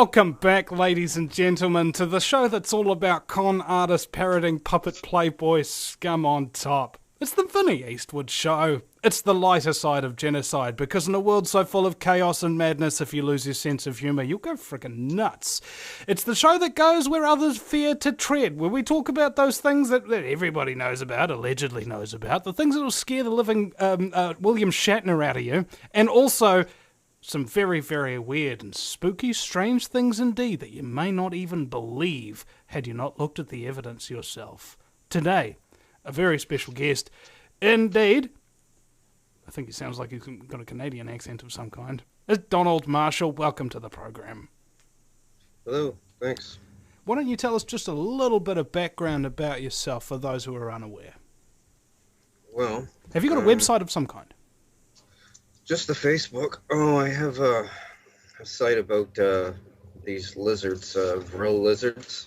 Welcome back, ladies and gentlemen, to the show that's all about con artists parroting puppet playboy scum on top. It's the Vinnie Eastwood Show. It's the lighter side of genocide, because in a world so full of chaos and madness, if you lose your sense of humour, you'll go frickin' nuts. It's the show that goes where others fear to tread, where we talk about those things that everybody knows about, allegedly knows about, the things that will scare the living William Shatner out of you, and also some very, very weird and spooky, strange things indeed that you may not even believe had you not looked at the evidence yourself. Today, a very special guest. Indeed, I think he sounds like he's got a Canadian accent of some kind. It's Donald Marshall. Welcome to the program. Hello, thanks. Why don't you tell us just a little bit of background about yourself for those who are unaware? Well, have you got a website of some kind? Just the Facebook. Oh, I have a site about these lizards, vril lizards.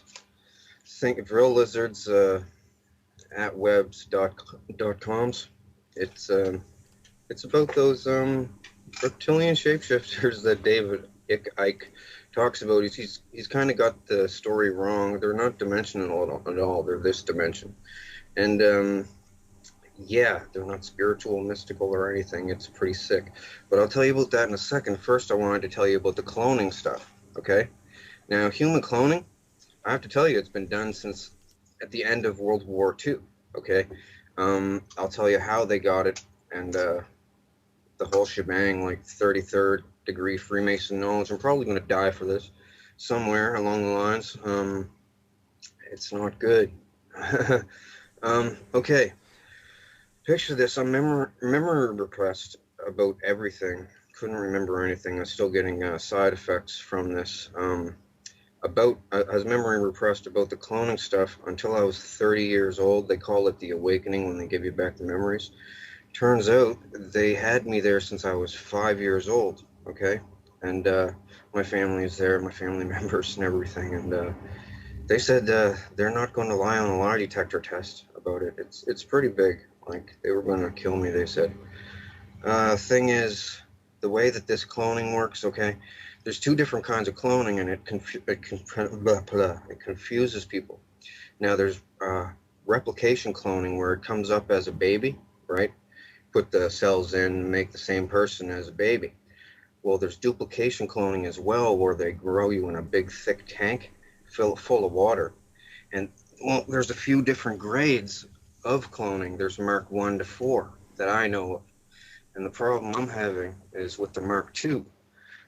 Think vril lizards at webs.coms. It's about those reptilian shapeshifters that David Icke talks about. He's kind of got the story wrong. They're not dimensional at all. They're this dimension, and yeah, they're not spiritual, mystical, or anything. It's pretty sick. But I'll tell you about that in a second. First, I wanted to tell you about the cloning stuff, okay? Now, human cloning, I have to tell you, it's been done since at the end of World War II, okay? I'll tell you how they got it, and the whole shebang, like 33rd degree Freemason knowledge. I'm probably going to die for this somewhere along the lines. It's not good. Okay. Picture this, I'm memory repressed about everything. Couldn't remember anything. I'm still getting side effects from this. I was memory repressed about the cloning stuff until I was 30 years old. They call it the awakening when they give you back the memories. Turns out they had me there since I was 5 years old, okay? And my family is there, my family members and everything. And they said they're not going to lie on a lie detector test about it. It's pretty big. Like, they were going to kill me, they said. Thing is, the way that this cloning works, okay, there's two different kinds of cloning, and it confuses people. Now, there's replication cloning, where it comes up as a baby, right? Put the cells in, make the same person as a baby. Well, there's duplication cloning as well, where they grow you in a big, thick tank full of water. And, well, there's a few different grades of cloning. There's Mark 1 to 4 that I know of. And the problem I'm having is with the Mark 2.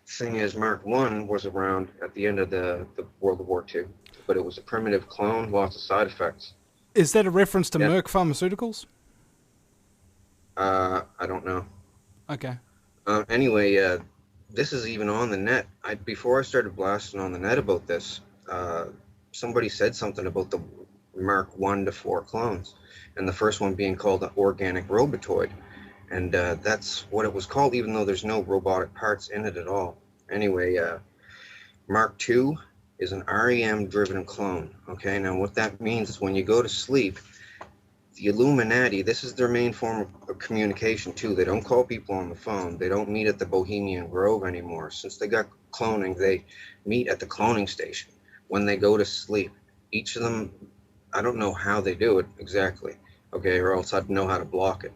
Thing is, Mark 1 was around at the end of the World War II, but it was a primitive clone, lots of side effects. Is that a reference to Merck Pharmaceuticals? I don't know. Okay. Anyway, this is even on the net. Before I started blasting on the net about this, somebody said something about the Mark 1 to 4 clones, and the first one being called an organic robotoid, and that's what it was called, even though there's no robotic parts in it at all. Anyway, Mark 2 is an REM driven clone. Okay, now what that means is when you go to sleep, the Illuminati, this is their main form of communication too. They don't call people on the phone. They don't meet at the Bohemian Grove anymore. Since they got cloning, they meet at the cloning station when they go to sleep. Each of them, I don't know how they do it exactly, okay, or else I'd know how to block it.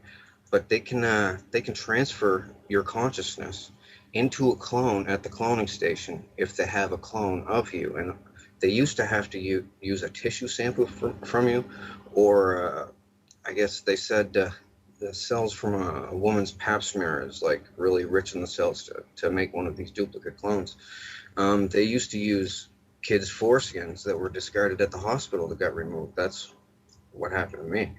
But they can transfer your consciousness into a clone at the cloning station if they have a clone of you. And they used to have to use a tissue sample from you, or I guess they said the cells from a woman's pap smear is like really rich in the cells to make one of these duplicate clones. They used to use kids' foreskins that were discarded at the hospital that got removed. That's what happened to me.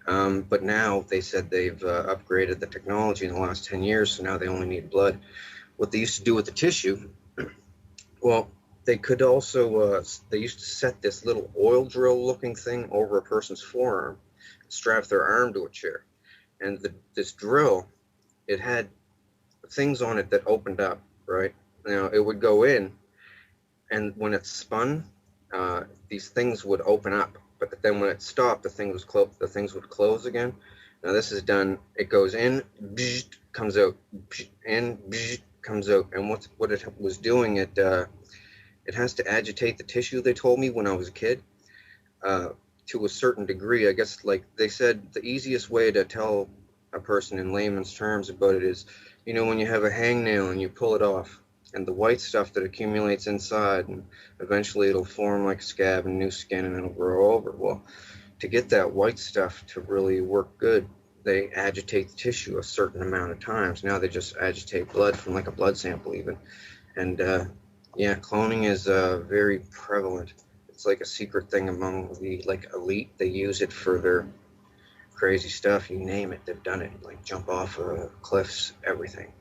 But now they said they've upgraded the technology in the last 10 years, so now they only need blood. What they used to do with the tissue, well, they could also, they used to set this little oil drill looking thing over a person's forearm, strap their arm to a chair. And this drill, it had things on it that opened up, right? Now, it would go in, and when it spun, these things would open up. But then when it stopped, the things would close again. Now this is done. It goes in, comes out, in, comes out. And what it was doing, It has to agitate the tissue, they told me when I was a kid, to a certain degree. I guess, like they said, the easiest way to tell a person in layman's terms about it is, you know, when you have a hangnail and you pull it off, and the white stuff that accumulates inside, and eventually it'll form like a scab and new skin, and it'll grow over. Well, to get that white stuff to really work good, they agitate the tissue a certain amount of times. Now they just agitate blood from like a blood sample even. And yeah, cloning is very prevalent. It's like a secret thing among the like elite. They use it for their crazy stuff. You name it, they've done it. Like jump off cliffs, everything.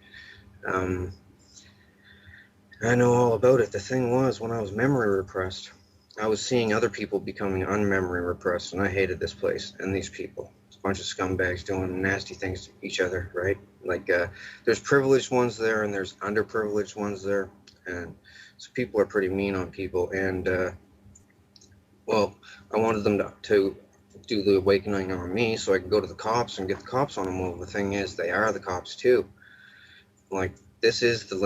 I know all about it. The thing was, when I was memory repressed, I was seeing other people becoming unmemory repressed, and I hated this place and these people. It's a bunch of scumbags doing nasty things to each other, right? Like, there's privileged ones there, and there's underprivileged ones there, and so people are pretty mean on people. And well, I wanted them to do the awakening on me, so I could go to the cops and get the cops on them. Well, the thing is, they are the cops too. Like, this is the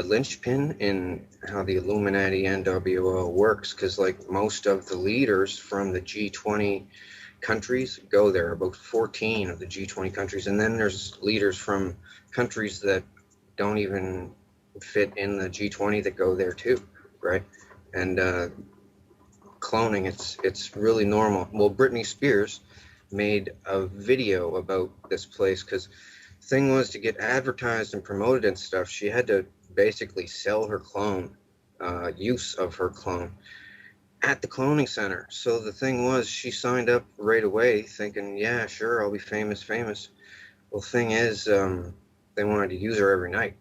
linchpin in how the Illuminati NWO works, because like most of the leaders from the G20 countries go there, about 14 of the G20 countries, and then there's leaders from countries that don't even fit in the G20 that go there too, right? And cloning, it's really normal. Well, Britney Spears made a video about this place, because thing was, to get advertised and promoted and stuff, she had to basically sell her clone, use of her clone at the cloning center. So the thing was, she signed up right away thinking, yeah, sure, I'll be famous. Well, thing is, they wanted to use her every night.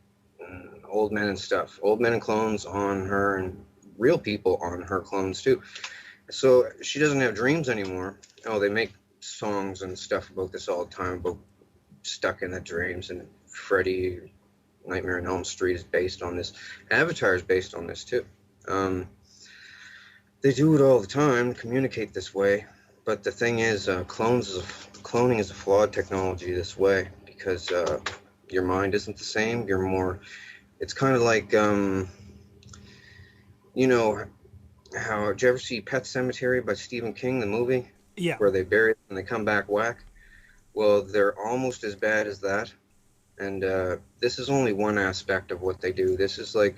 Old men and stuff, old men and clones on her, and real people on her clones too. So she doesn't have dreams anymore. Oh, they make songs and stuff about this all the time, about stuck in the dreams, and Freddy Nightmare on Elm Street is based on this. Avatar is based on this too. They do it all the time, communicate this way. But the thing is, cloning is a flawed technology this way, because your mind isn't the same. You're more. It's kind of like, you know, how, did you ever see Pet Sematary by Stephen King, the movie? Yeah. Where they bury it and they come back whack. Well, they're almost as bad as that, and this is only one aspect of what they do. This is the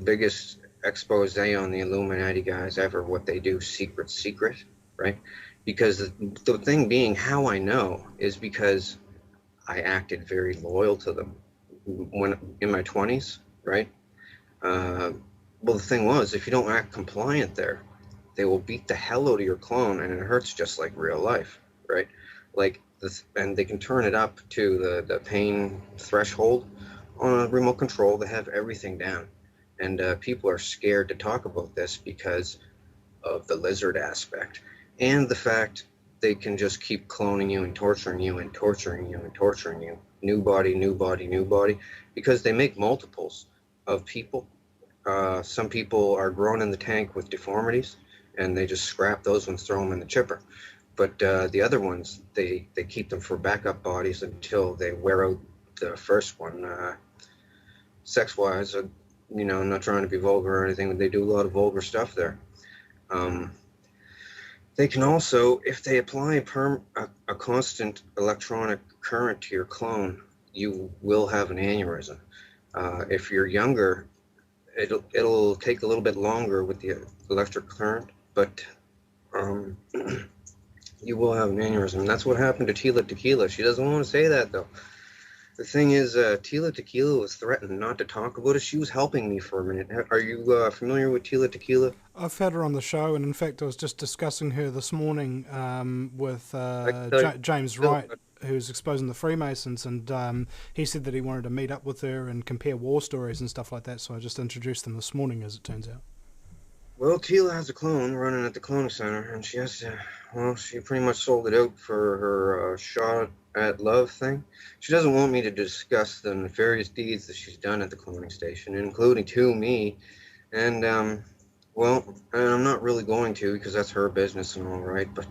biggest expose on the Illuminati guys ever. What they do, secret, right? Because the thing being, how I know is because I acted very loyal to them when in my 20s, right? Well, the thing was, if you don't act compliant there, they will beat the hell out of your clone, and it hurts just like real life. Right, like this, and they can turn it up to the pain threshold on a remote control. They have everything down, and people are scared to talk about this because of the lizard aspect, and the fact they can just keep cloning you and torturing you and torturing you and torturing you. New body, because they make multiples of people. Some people are grown in the tank with deformities, and they just scrap those ones, throw them in the chipper. But the other ones, they keep them for backup bodies until they wear out the first one. Sex-wise, you know, I'm not trying to be vulgar or anything, but they do a lot of vulgar stuff there. They can also, if they apply a constant electronic current to your clone, you will have an aneurysm. If you're younger, it'll take a little bit longer with the electric current, but you will have an aneurysm. That's what happened to Tila Tequila. She doesn't want to say that, though. The thing is, Tila Tequila was threatened not to talk about it. She was helping me for a minute. Are you familiar with Tila Tequila? I've had her on the show, and in fact, I was just discussing her this morning with James Wright, who's exposing the Freemasons, and he said that he wanted to meet up with her and compare war stories and stuff like that, so I just introduced them this morning, as it turns out. Well, Tila has a clone running at the cloning center, and she has to, well, she pretty much sold it out for her shot at love thing. She doesn't want me to discuss the nefarious deeds that she's done at the cloning station, including to me, and well, and I'm not really going to, because that's her business and all right, but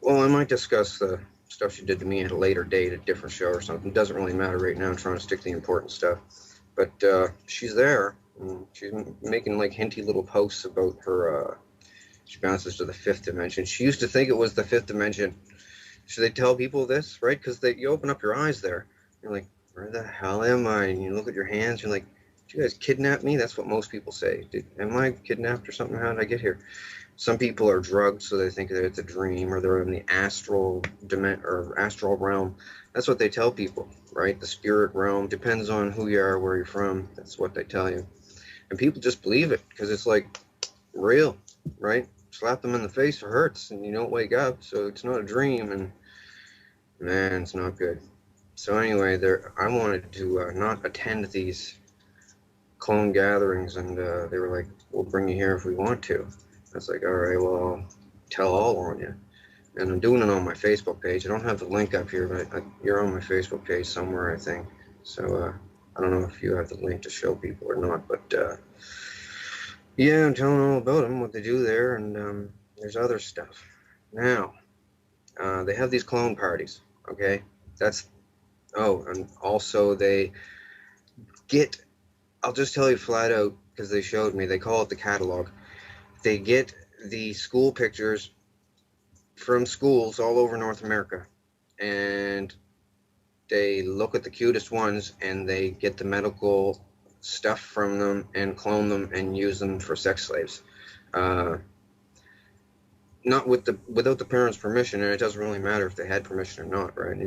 well, I might discuss the stuff she did to me at a later date, a different show or something. It doesn't really matter right now. I'm trying to stick to the important stuff. But she's there. And she's making like hinty little posts about her. She bounces to the fifth dimension. She used to think it was the fifth dimension. Should they tell people this, right? Because you open up your eyes there. You're like, where the hell am I? And you look at your hands. You're like, did you guys kidnap me? That's what most people say. Am I kidnapped or something? How did I get here? Some people are drugged, so they think that it's a dream, or they're in the astral realm. That's what they tell people, right? The spirit realm depends on who you are, where you're from. That's what they tell you, and people just believe it because it's like real, right? Slap them in the face, it hurts, and you don't wake up, so it's not a dream, and man, it's not good. So anyway, I wanted to not attend these clone gatherings, and they were like, "We'll bring you here if we want to." I was like, "All right, well, I'll tell all on you." And I'm doing it on my Facebook page. I don't have the link up here, but you're on my Facebook page somewhere, I think. So I don't know if you have the link to show people or not, but yeah, I'm telling all about them, what they do there, and there's other stuff. Now, they have these clone parties, okay? And also they I'll just tell you flat out, because they showed me, they call it the catalog. They get the school pictures from schools all over North America, and they look at the cutest ones, and they get the medical stuff from them and clone them and use them for sex slaves. Not without the parents' permission, and it doesn't really matter if they had permission or not, right?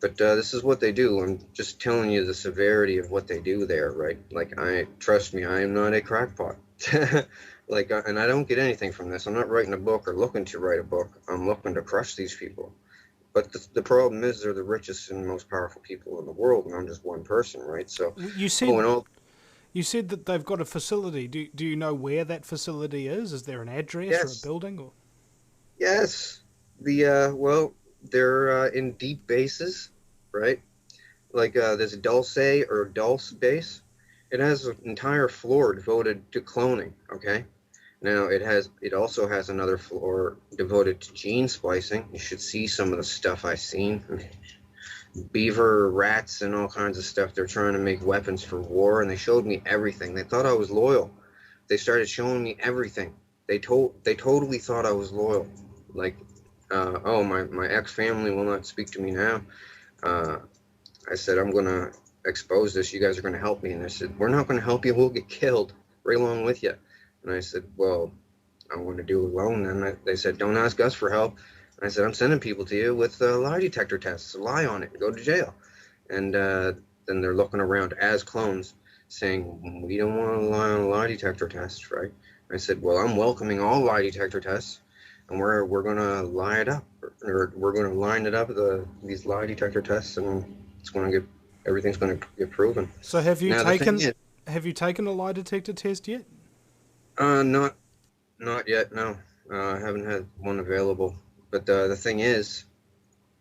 But this is what they do. I'm just telling you the severity of what they do there, right? Like, trust me, I am not a crackpot. And I don't get anything from this. I'm not writing a book or looking to write a book. I'm looking to crush these people. But the problem is they're the richest and most powerful people in the world, and I'm just one person, right? So, You said that they've got a facility. Do you know where that facility is? Is there an address or a building? Or? Yes. They're in deep bases, right? Like there's a Dulce base. It has an entire floor devoted to cloning, okay? Now it also has another floor devoted to gene splicing. You should see some of the stuff I've seen. Beaver, rats, and all kinds of stuff. They're trying to make weapons for war, and they showed me everything. They thought I was loyal. They started showing me everything. They totally thought I was loyal. Like, my ex-family will not speak to me now. I said, I'm going to expose this. You guys are going to help me. And they said, we're not going to help you. We'll get killed right along with you. And I said, well, I'm going to do it alone. And they said, don't ask us for help. And I said, I'm sending people to you with lie detector tests. Lie on it. Go to jail. And then they're looking around as clones saying, we don't want to lie on a lie detector test, right? I said, well, I'm welcoming all lie detector tests. And we're going to line it up, or we're going to line it up, these lie detector tests, and everything's going to get proven. So have you taken a lie detector test yet? Not yet. No, I haven't had one available. But the thing is,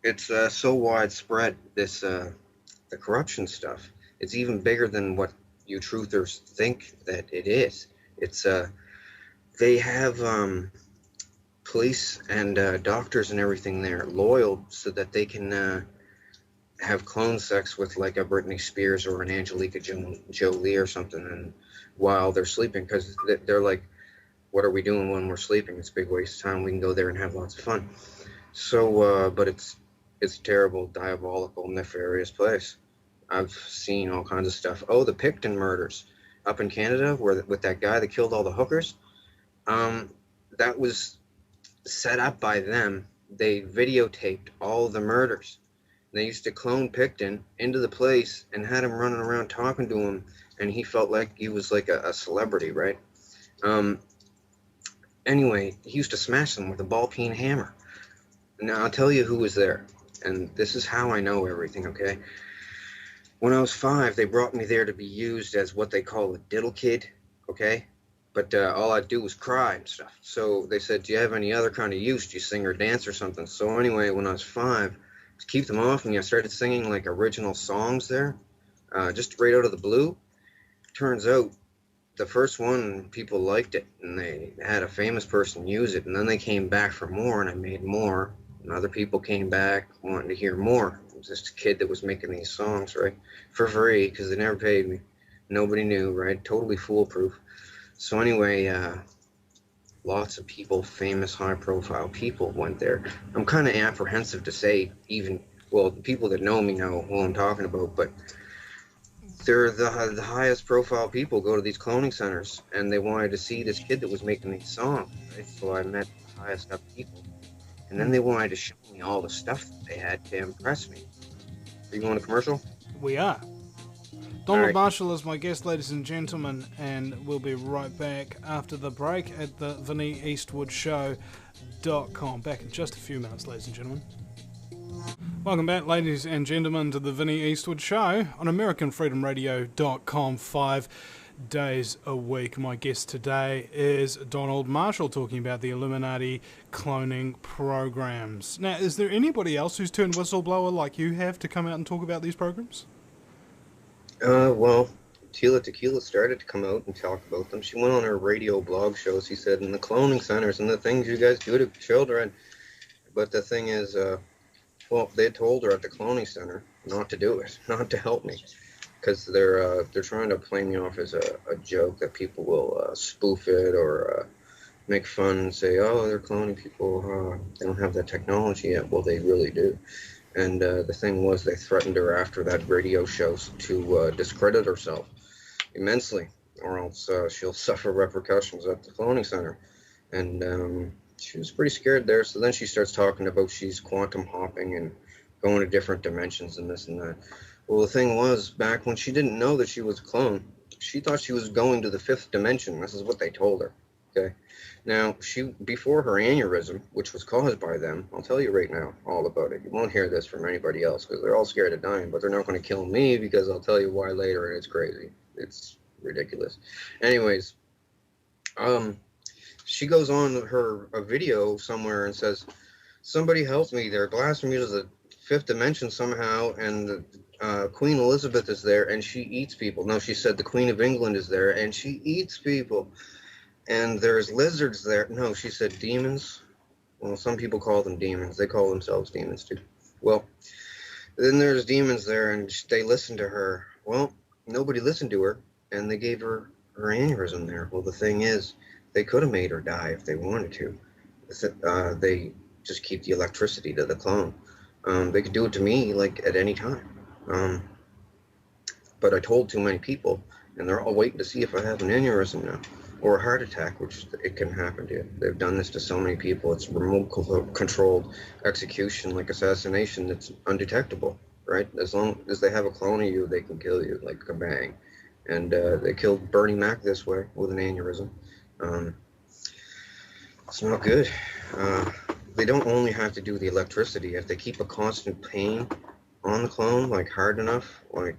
it's so widespread. The corruption stuff. It's even bigger than what you truthers think that it is. It's they have police and doctors and everything there loyal so that they can have clone sex with like a Britney Spears or an Angelica Jolie or something, and while they're sleeping, because they're like, what are we doing when we're sleeping? It's a big waste of time. We can go there and have lots of fun. So, but it's a terrible, diabolical, nefarious place. I've seen all kinds of stuff. Oh, the Picton murders up in Canada, with that guy that killed all the hookers. That was set up by them. They videotaped all the murders. They used to clone Picton into the place and had him running around talking to him, and he felt like he was like a celebrity, right? Anyway, he used to smash them with a ball-peen hammer. Now, I'll tell you who was there, and this is how I know everything, okay? When I was 5, they brought me there to be used as what they call a diddle kid, okay? But all I'd do was cry and stuff. So they said, do you have any other kind of use? Do you sing or dance or something? So anyway, when I was 5, to keep them off me, I started singing like original songs there, just right out of the blue. Turns out the first one, people liked it, and they had a famous person use it, and then they came back for more, and I made more, and other people came back wanting to hear more. It was just a kid that was making these songs, right, for free, because they never paid me. Nobody knew, right? Totally foolproof. So anyway, lots of people, famous, high-profile people, went there. I'm kind of apprehensive to say, even, well, the people that know me know who I'm talking about, but they're the highest profile people go to these cloning centers, and they wanted to see this kid that was making these songs, right? So I met the highest up people, and then they wanted to show me all the stuff that they had to impress me. Are you going to commercial? We are. All Donald right. Marshall is my guest, ladies and gentlemen, and we'll be right back after the break at the VinnyEastwoodShow.com. Back in just a few minutes, ladies and gentlemen. Welcome back, ladies and gentlemen, to the Vinny Eastwood Show on AmericanFreedomRadio.com 5 days a week. My guest today is Donald Marshall, talking about the Illuminati cloning programs. Now, is there anybody else who's turned whistleblower like you have to come out and talk about these programs? Well, Tila Tequila started to come out and talk about them. She went on her radio blog shows. She said, in the cloning centers and the things you guys do to children. But the thing is, well, they told her at the cloning center not to do it, not to help me, because they're trying to play me off as a joke that people will spoof it or make fun and say, oh, they're cloning people. They don't have that technology yet. Well, they really do. And the thing was, they threatened her after that radio show to discredit herself immensely, or else she'll suffer repercussions at the cloning center. And she was pretty scared there. So then she starts talking about she's quantum hopping and going to different dimensions and this and that. Well, the thing was, back when she didn't know that she was a clone, she thought she was going to the fifth dimension. This is what they told her. Okay. Now, before her aneurysm, which was caused by them, I'll tell you right now all about it. You won't hear this from anybody else because they're all scared of dying, but they're not going to kill me because I'll tell you why later, and it's crazy. It's ridiculous. Anyways, she goes on a video somewhere and says, somebody help me. They're blasting me to the fifth dimension somehow, and Queen Elizabeth is there, and she eats people. No, she said the Queen of England is there, and she eats people. And there's lizards there. No, she said demons. Well, some people call them demons. They call themselves demons too. Well, then there's demons there, and they listened to her. Well, nobody listened to her, and they gave her aneurysm there. Well, the thing is, they could have made her die if they wanted to. They just keep the electricity to the clone. They could do it to me, like, at any time. But I told too many people, and they're all waiting to see if I have an aneurysm now. Or a heart attack, which it can happen to. They've done this to so many people. It's remote controlled execution, like assassination, that's undetectable, right? As long as they have a clone of you, they can kill you, like kabang. And they killed Bernie Mac this way with an aneurysm. It's not good. They don't only have to do the electricity. If they keep a constant pain on the clone, like hard enough, like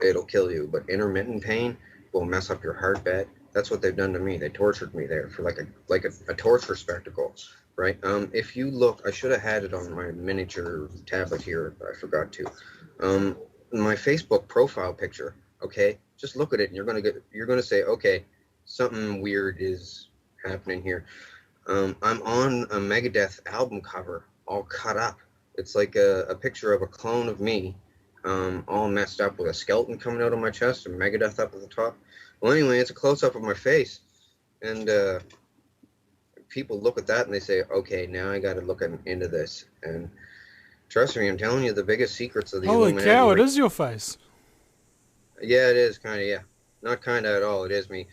it'll kill you. But intermittent pain will mess up your heart bed. That's what they've done to me. They tortured me there for like a torture spectacle, right? If you look, I should have had it on my miniature tablet here. I forgot to. My Facebook profile picture. Okay, just look at it, and you're gonna say, okay, something weird is happening here. I'm on a Megadeth album cover, all cut up. It's like a picture of a clone of me, all messed up with a skeleton coming out of my chest and Megadeth up at the top. Well, anyway, it's a close-up of my face, and people look at that and they say, okay, now I got to look into this. And trust me, I'm telling you the biggest secrets of the Illuminati. Holy cow, it is your face. Yeah, it is, kind of, yeah. Not kind of at all, it is me.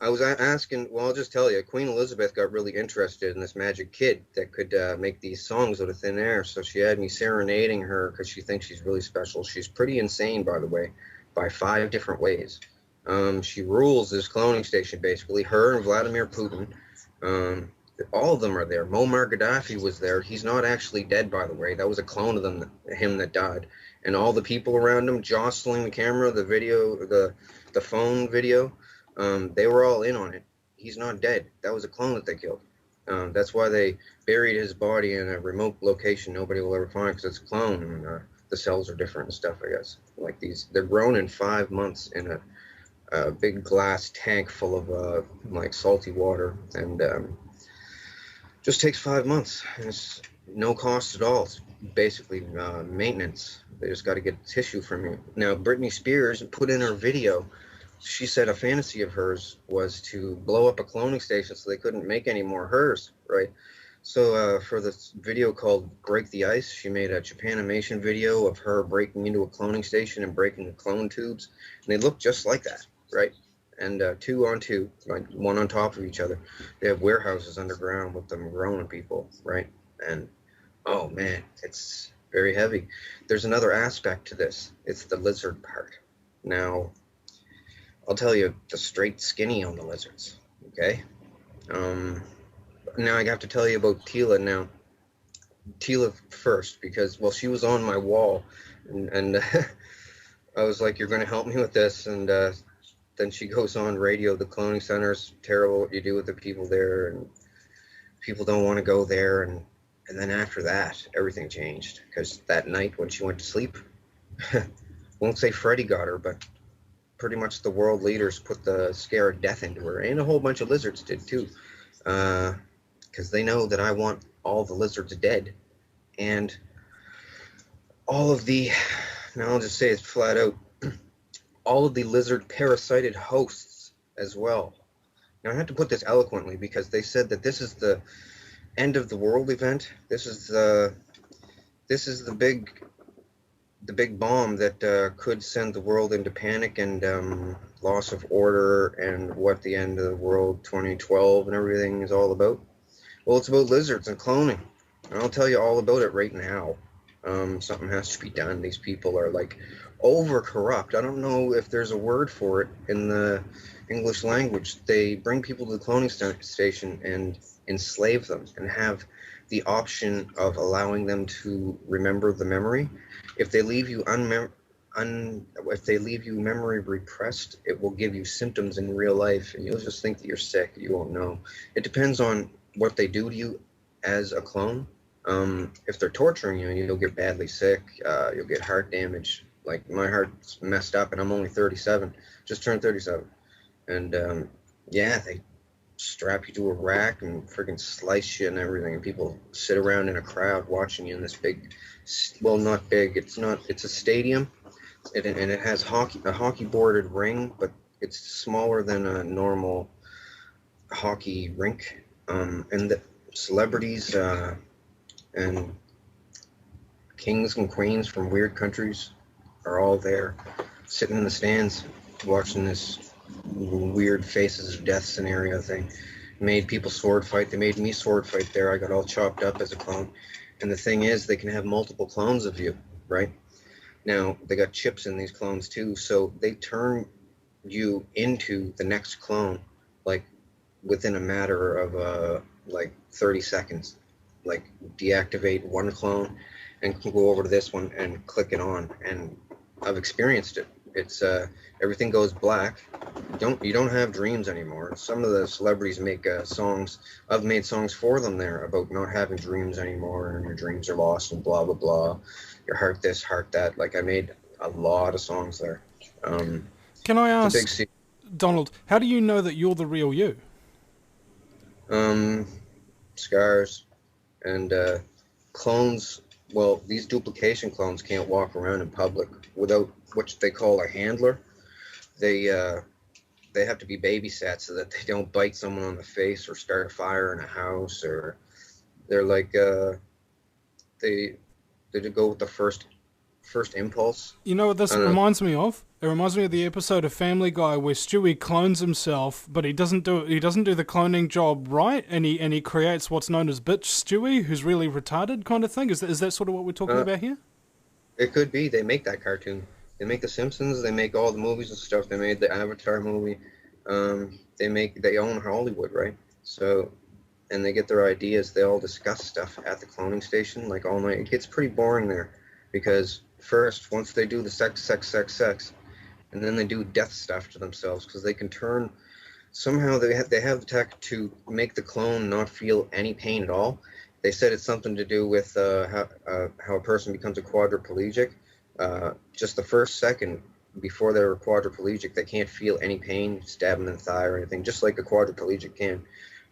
I was asking, well, I'll just tell you, Queen Elizabeth got really interested in this magic kid that could make these songs out of thin air, so she had me serenading her because she thinks she's really special. She's pretty insane, by the way, by 5 different ways. She rules this cloning station, basically. Her and Vladimir Putin. All of them are there. Muammar Gaddafi was there. He's not actually dead, by the way. That was a clone of him that died. And all the people around him jostling the camera, the video, the phone video, they were all in on it. He's not dead. That was a clone that they killed. That's why they buried his body in a remote location nobody will ever find, because it's a clone. And the cells are different and stuff, I guess. Like these, they're grown in 5 months in a big glass tank full of like salty water, and just takes 5 months. And it's no cost at all. It's basically maintenance. They just got to get tissue from you. Now, Britney Spears put in her video she said a fantasy of hers was to blow up a cloning station so they couldn't make any more hers, right? So for this video called Break the Ice, she made a Japanimation video of her breaking into a cloning station and breaking the clone tubes. And they look just like that, right? And two on two, like one on top of each other. They have warehouses underground with them growing people, right? And oh man, it's very heavy. There's another aspect to this. It's the lizard part. Now, I'll tell you the straight skinny on the lizards, okay? Now I have to tell you about Tila now. Tila first, because, well, she was on my wall, and I was like, you're going to help me with this, and then she goes on radio, the cloning center's terrible, what you do with the people there, and people don't want to go there, and then after that, everything changed, because that night when she went to sleep, won't say Freddy got her, but pretty much the world leaders put the scare of death into her, and a whole bunch of lizards did too, because they know that I want all the lizards dead, and all of the, now I'll just say it flat out, all of the lizard parasited hosts as well. Now I have to put this eloquently because they said that this is the end of the world event. This is the big bomb that could send the world into panic and loss of order, and what the end of the world 2012 and everything is all about. Well, it's about lizards and cloning. And I'll tell you all about it right now. Something has to be done. These people are like over corrupt. I don't know if there's a word for it in the English language. They bring people to the cloning station and enslave them and have the option of allowing them to remember the memory. If they leave you if they leave you memory repressed, it will give you symptoms in real life, and you'll just think that you're sick. You won't know. It depends on what they do to you as a clone. If they're torturing you, you'll get badly sick. You'll get heart damage. Like my heart's messed up, and I'm only 37. Just turned 37, and yeah, they strap you to a rack and freaking slice you and everything. And people sit around in a crowd watching you in this big, well, not big. It's a stadium, and it has a hockey boarded ring, but it's smaller than a normal hockey rink. And the celebrities and kings and queens from weird countries are all there, sitting in the stands, watching this weird faces of death scenario thing. Made people sword fight. They made me sword fight there. I got all chopped up as a clone. And the thing is, they can have multiple clones of you, right? Now, they got chips in these clones too, so they turn you into the next clone, like, within a matter of, like, 30 seconds. Like, deactivate one clone and go over to this one and click it on. And I've experienced it. It's everything goes black. You don't have dreams anymore. Some of the celebrities make songs. I've made songs for them there about not having dreams anymore, and your dreams are lost and blah blah blah. Your heart this, heart that. Like, I made a lot of songs there. Can I ask, Donald, how do you know that you're the real you? Scars and clones. Well, these duplication clones can't walk around in public without what they call a handler. They have to be babysat so that they don't bite someone on the face or start a fire in a house, or they're like they go with the first impulse. You know what this reminds me of? It reminds me of the episode of Family Guy where Stewie clones himself, but he doesn't do the cloning job right, and he creates what's known as bitch Stewie, who's really retarded kind of thing. Is that sort of what we're talking about here? It could be. They make that cartoon. They make The Simpsons. They make all the movies and stuff. They made the Avatar movie. They own Hollywood, right? So, and they get their ideas. They all discuss stuff at the cloning station like all night. It gets pretty boring there, because first, once they do the sex, and then they do death stuff to themselves, because they can turn. Somehow they have the tech to make the clone not feel any pain at all. They said it's something to do with how a person becomes a quadriplegic. Just the first second before they're quadriplegic, they can't feel any pain, stab them in the thigh or anything, just like a quadriplegic can.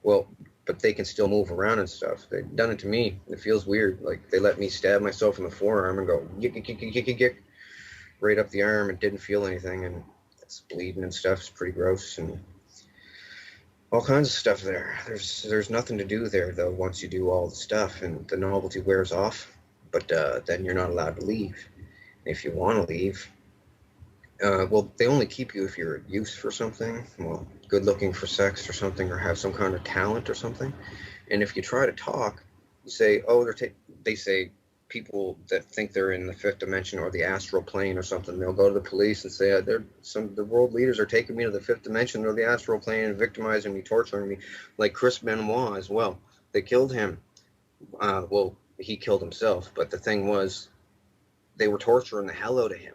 Well, but they can still move around and stuff. They've done it to me. It feels weird. Like, they let me stab myself in the forearm and go yick, yick, yick, yick, yick, yick, right up the arm, and didn't feel anything. And it's bleeding and stuff. It's pretty gross, and all kinds of stuff there. There's nothing to do there though once you do all the stuff and the novelty wears off. But then you're not allowed to leave. If you want to leave, well, they only keep you if you're of use for something, well, good looking for sex or something, or have some kind of talent or something. And if you try to talk, you say, oh, they say people that think they're in the fifth dimension or the astral plane or something, they'll go to the police and say, the world leaders are taking me to the fifth dimension or the astral plane and victimizing me, torturing me, like Chris Benoit as well. They killed him. Well, he killed himself, but the thing was, they were torturing the hell out of him.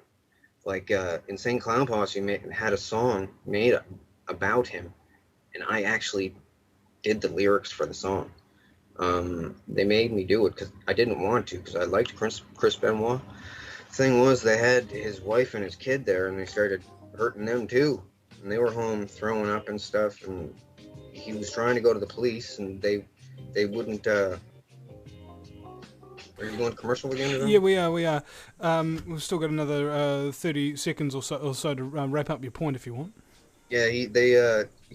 Like Insane Clown Posse had a song made about him, and I actually did the lyrics for the song. They made me do it because I didn't want to, because I liked Chris Benoit. Thing was, they had his wife and his kid there, and they started hurting them too. And they were home throwing up and stuff, and he was trying to go to the police, and they wouldn't. Are you going to commercial again? Yeah, we are. We've still got another 30 seconds or so to wrap up your point if you want. Yeah, he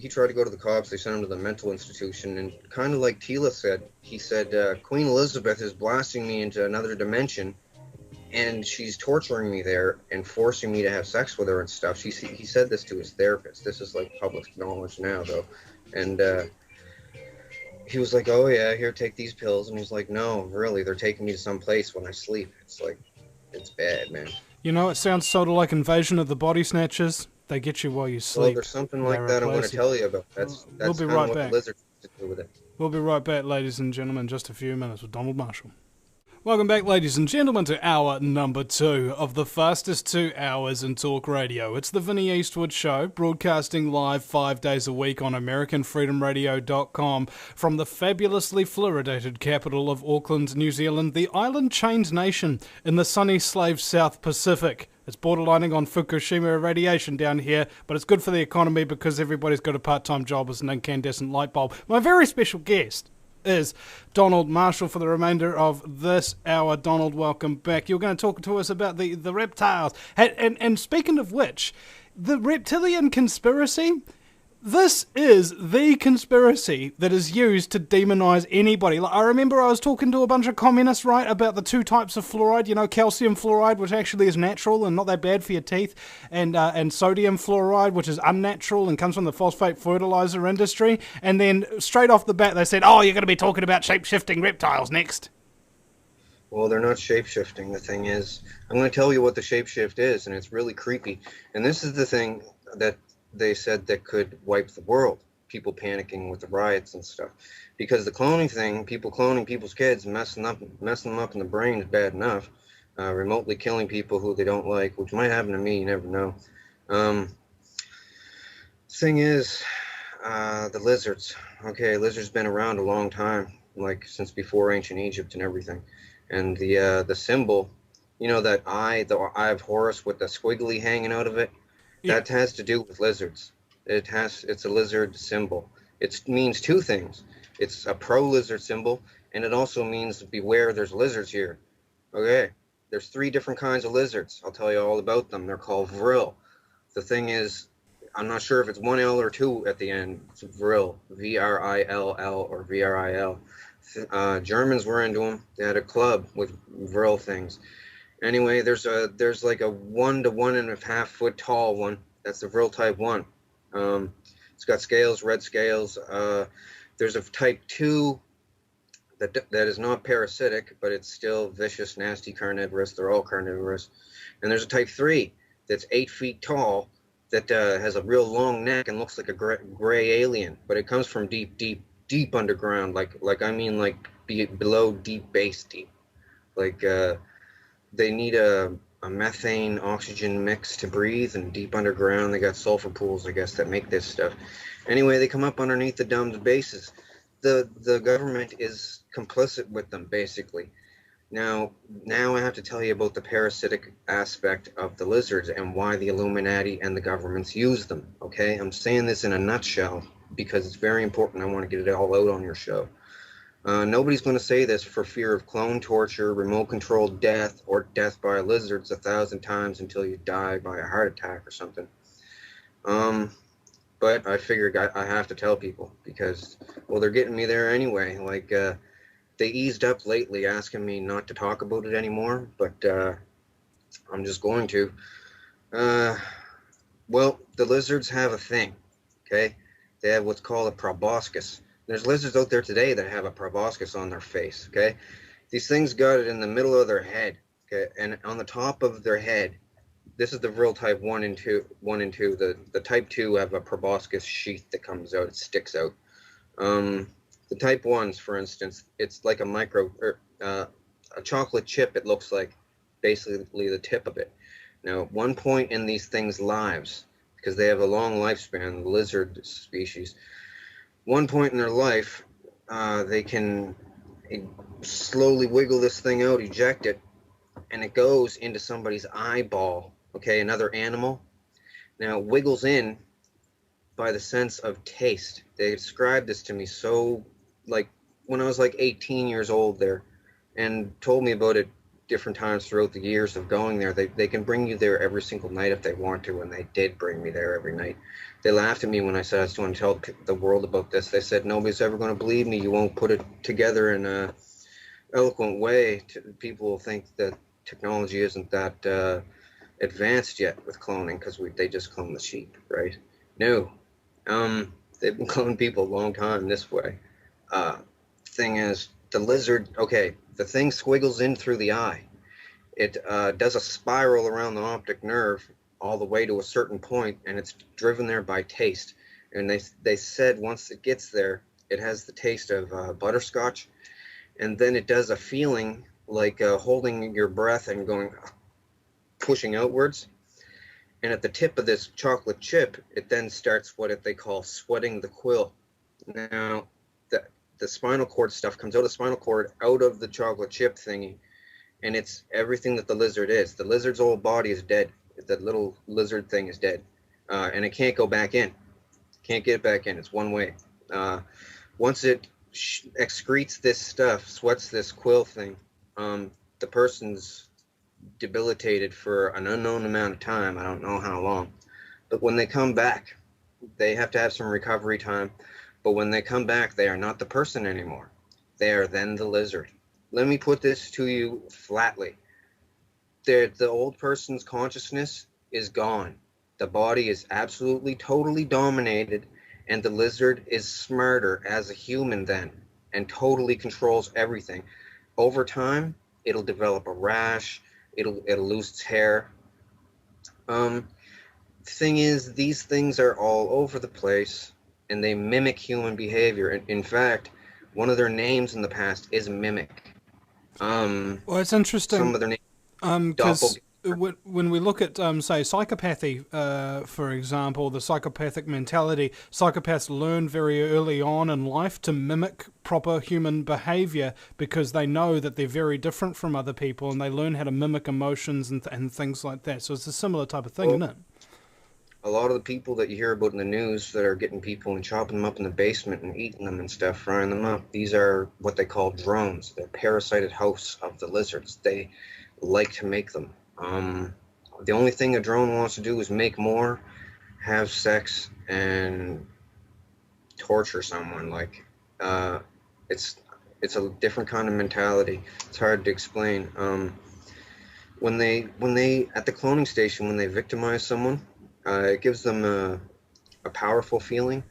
tried to go to the cops. They sent him to the mental institution, and kind of like Tila said, he said, Queen Elizabeth is blasting me into another dimension, and she's torturing me there and forcing me to have sex with her and stuff. He said this to his therapist. This is like public knowledge now, though. And he was like, oh yeah, here, take these pills. And he's like, no, really, they're taking me to some place when I sleep. It's like, it's bad, man. You know, it sounds sort of like Invasion of the Body Snatchers. They get you while you sleep. Well, there's something like that I'm going to tell you about. That's we'll be kind right of what back. the lizards to do with it. We'll be right back, ladies and gentlemen, in just a few minutes with Donald Marshall. Welcome back, ladies and gentlemen, to hour number 2 of the fastest 2 hours in talk radio. It's the Vinnie Eastwood Show, broadcasting live 5 days a week on AmericanFreedomRadio.com from the fabulously fluoridated capital of Auckland, New Zealand, the island-chained nation in the sunny slave South Pacific. It's borderlining on Fukushima irradiation down here, but it's good for the economy because everybody's got a part-time job as an incandescent light bulb. My very special guest is Donald Marshall for the remainder of this hour. Donald, welcome back. You're going to talk to us about the reptiles. And speaking of which, the reptilian conspiracy, this is the conspiracy that is used to demonize anybody. Like, I remember I was talking to a bunch of communists, right, about the 2 types of fluoride, you know, calcium fluoride, which actually is natural and not that bad for your teeth, and sodium fluoride, which is unnatural and comes from the phosphate fertilizer industry. And then straight off the bat, they said, oh, you're going to be talking about shape-shifting reptiles next. Well, they're not shape-shifting. The thing is, I'm going to tell you what the shape-shift is, and it's really creepy. And this is the thing that they said that could wipe the world, people panicking with the riots and stuff, because the cloning thing, people cloning people's kids, messing them up in the brain is bad enough. Remotely killing people who they don't like, which might happen to me, you never know. Thing is, the lizards. Okay, lizards been around a long time, like since before ancient Egypt and everything. And the symbol, you know, that eye, the eye of Horus with the squiggly hanging out of it. That has to do with lizards. It's a lizard symbol. It means 2 things. It's a pro-lizard symbol, and it also means beware, there's lizards here. Okay, there's 3 different kinds of lizards. I'll tell you all about them. They're called vril. The thing is, I'm not sure if it's 1 L or 2 at the end. It's vril, V-R-I-L-L or V-R-I-L. Germans were into them. They had a club with vril things. Anyway, there's like a 1 to 1.5 foot tall one. That's the vril type 1. It's got scales, red scales. There's a type 2 that is not parasitic, but it's still vicious, nasty, carnivorous. They're all carnivorous. And there's a type 3 that's 8 feet tall that has a real long neck and looks like a gray alien, but it comes from deep underground. Like below deep base deep. Like they need a methane oxygen mix to breathe, and deep underground they got sulfur pools, I guess, that make this stuff. Anyway, they come up underneath the domed bases. The government is complicit with them, basically. Now I have to tell you about the parasitic aspect of the lizards and why the Illuminati and the governments use them, okay? I'm saying this in a nutshell because it's very important. I want to get it all out on your show. Nobody's going to say this for fear of clone torture, remote-controlled death, or death by lizards 1,000 times until you die by a heart attack or something. Um, but I figured I have to tell people because, well, they're getting me there anyway. Like, they eased up lately, asking me not to talk about it anymore, but I'm just going to. Uh, well, the lizards have a thing, okay? They have what's called a proboscis. There's lizards out there today that have a proboscis on their face, okay? These things got it in the middle of their head, okay? And on the top of their head, this is the real type 1 and 2. 1 and 2. The type 2 have a proboscis sheath that comes out. It sticks out. Um, the type 1s, for instance, it's like a a chocolate chip. It looks like basically the tip of it. Now, at one point in these things' lives, because they have a long lifespan, the lizard species, one point in their life, they can slowly wiggle this thing out, eject it, and it goes into somebody's eyeball, okay, another animal. Now, it wiggles in by the sense of taste. They described this to me so, like, when I was like 18 years old there, and told me about it different times throughout the years of going there. They can bring you there every single night if they want to, and they did bring me there every night. They laughed at me when I said I was going to tell the world about this. They said, nobody's ever going to believe me. You won't put it together in a eloquent way. People will think that technology isn't that advanced yet with cloning because they just clone the sheep, right? No. They've been cloning people a long time this way. Thing is, the lizard, okay, the thing squiggles in through the eye. It does a spiral around the optic nerve all the way to a certain point, and it's driven there by taste. And they said once it gets there, it has the taste of butterscotch, and then it does a feeling like holding your breath and pushing outwards. And at the tip of this chocolate chip, it then starts what they call sweating the quill. Now, the spinal cord stuff comes out of the spinal cord, out of the chocolate chip thingy, and it's everything that the lizard is. The lizard's whole body is dead. That little lizard thing is dead, and it can't go back in. Can't get back in. It's one way. Once it excretes this stuff, sweats this quill thing, the person's debilitated for an unknown amount of time. I don't know how long. But when they come back, they have to have some recovery time. But when they come back, they are not the person anymore. They are then the lizard. Let me put this to you flatly. The old person's consciousness is gone. The body is absolutely, totally dominated, and the lizard is smarter as a human then, and totally controls everything. Over time, it'll develop a rash. It'll lose its hair. Thing is, these things are all over the place, and they mimic human behavior. In fact, one of their names in the past is Mimic. Well, it's interesting Some of their names, because Doppelganger. when we look at, say, psychopathy, for example, the psychopathic mentality, psychopaths learn very early on in life to mimic proper human behavior because they know that they're very different from other people, and they learn how to mimic emotions and things like that. So it's a similar type of thing, isn't it? A lot of the people that you hear about in the news that are getting people and chopping them up in the basement and eating them and stuff, frying them up, these are what they call drones. They're parasited hosts of the lizards. They like to make them. The only thing a drone wants to do is make more, have sex, and torture someone. Like, it's a different kind of mentality. It's hard to explain. When they at the cloning station, when they victimize someone, it gives them a powerful feeling,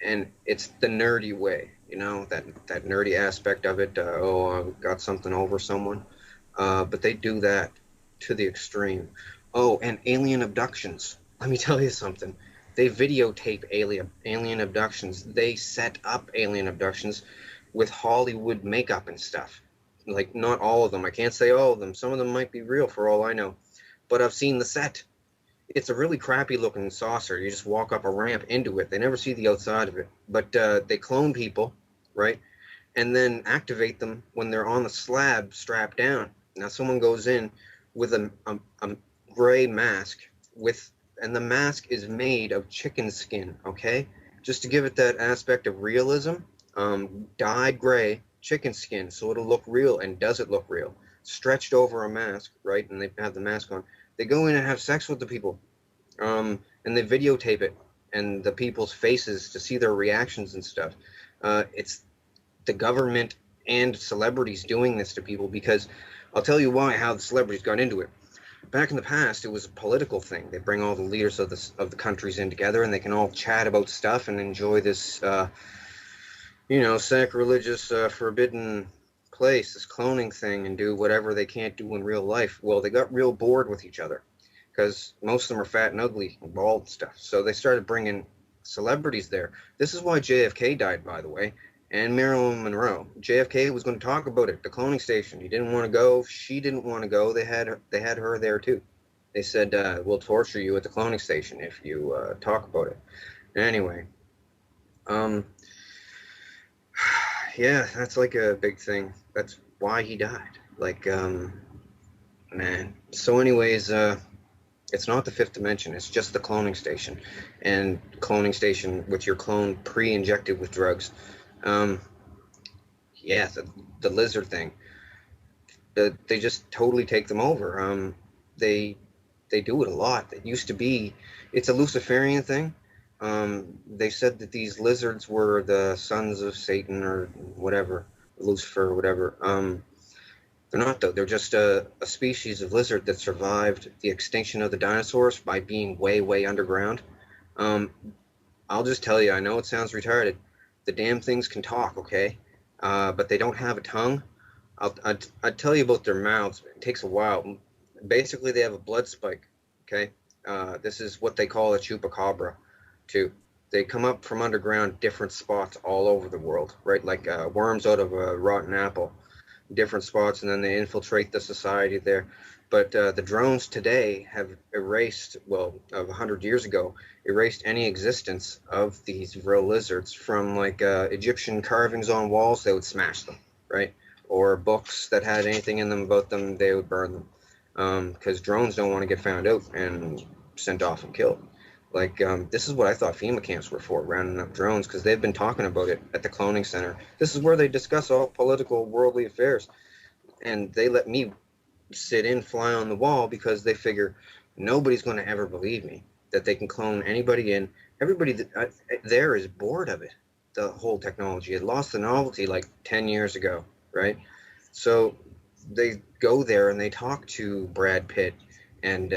and it's the nerdy way, that nerdy aspect of it. I've got something over someone, but they do that to the extreme. Oh, and alien abductions. Let me tell you something. They videotape alien abductions. They set up alien abductions with Hollywood makeup and stuff. Like, not all of them. I can't say all of them. Some of them might be real for all I know. But I've seen the set. It's a really crappy looking saucer. You just walk up a ramp into it. They never see the outside of it. But they clone people, right? And then activate them when they're on the slab strapped down. Now someone goes in with a gray mask and the mask is made of chicken skin, okay? Just to give it that aspect of realism, dyed gray chicken skin, so it'll look real. And does it look real? Stretched over a mask, right? And they have the mask on. They go in and have sex with the people. and they videotape it and the people's faces to see their reactions and stuff. It's the government and celebrities doing this to people, because I'll tell you why, how the celebrities got into it. Back in the past, it was a political thing. They bring all the leaders of the countries in together, and they can all chat about stuff and enjoy this, sacrilegious, forbidden place, this cloning thing, and do whatever they can't do in real life. Well, they got real bored with each other because most of them are fat and ugly and bald and stuff. So they started bringing celebrities there. This is why JFK died, by the way, and Marilyn Monroe. JFK was going to talk about it, the cloning station. He didn't want to go. She didn't want to go. They had her there too. They said, we'll torture you at the cloning station if you talk about it. Anyway, yeah, that's like a big thing. That's why he died. Like, man. So anyways, it's not the fifth dimension. It's just the cloning station, and cloning station with your clone pre-injected with drugs. Yeah, the lizard thing. They just totally take them over. They do it a lot. It used to be, it's a Luciferian thing. They said that these lizards were the sons of Satan or whatever, Lucifer or whatever. They're not, though. They're just a species of lizard that survived the extinction of the dinosaurs by being way, way underground. I'll just tell you, I know it sounds retarded. The damn things can talk, okay? But they don't have a tongue. I'll tell you about their mouths. It takes a while. Basically, they have a blood spike, okay? This is what they call a chupacabra, too. They come up from underground, different spots all over the world, right? Like worms out of a rotten apple. Different spots, and then they infiltrate the society there. But the drones today have erased, well, of 100 years ago, erased any existence of these real lizards from, like, Egyptian carvings on walls. They would smash them, right? Or books that had anything in them about them, they would burn them, because drones don't want to get found out and sent off and killed. Like, this is what I thought FEMA camps were for, rounding up drones, because they've been talking about it at the cloning center. This is where they discuss all political, worldly affairs. And they let me sit in, fly on the wall, because they figure nobody's going to ever believe me, that they can clone anybody in. Everybody there is bored of it, the whole technology. It lost the novelty like 10 years ago, right? So they go there and they talk to Brad Pitt and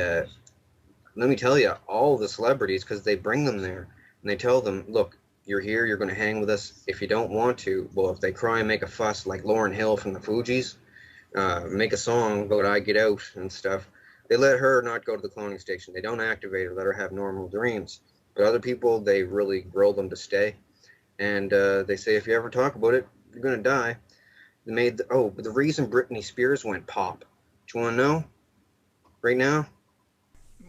let me tell you, all the celebrities, because they bring them there and they tell them, look, you're here, you're going to hang with us. If you don't want to, well, if they cry and make a fuss like Lauryn Hill from the Fugees, make a song about I Get Out and stuff, they let her not go to the cloning station. They don't activate her, let her have normal dreams. But other people, they really grill them to stay. And they say, if you ever talk about it, you're going to die. They but the reason Britney Spears went pop, do you want to know right now?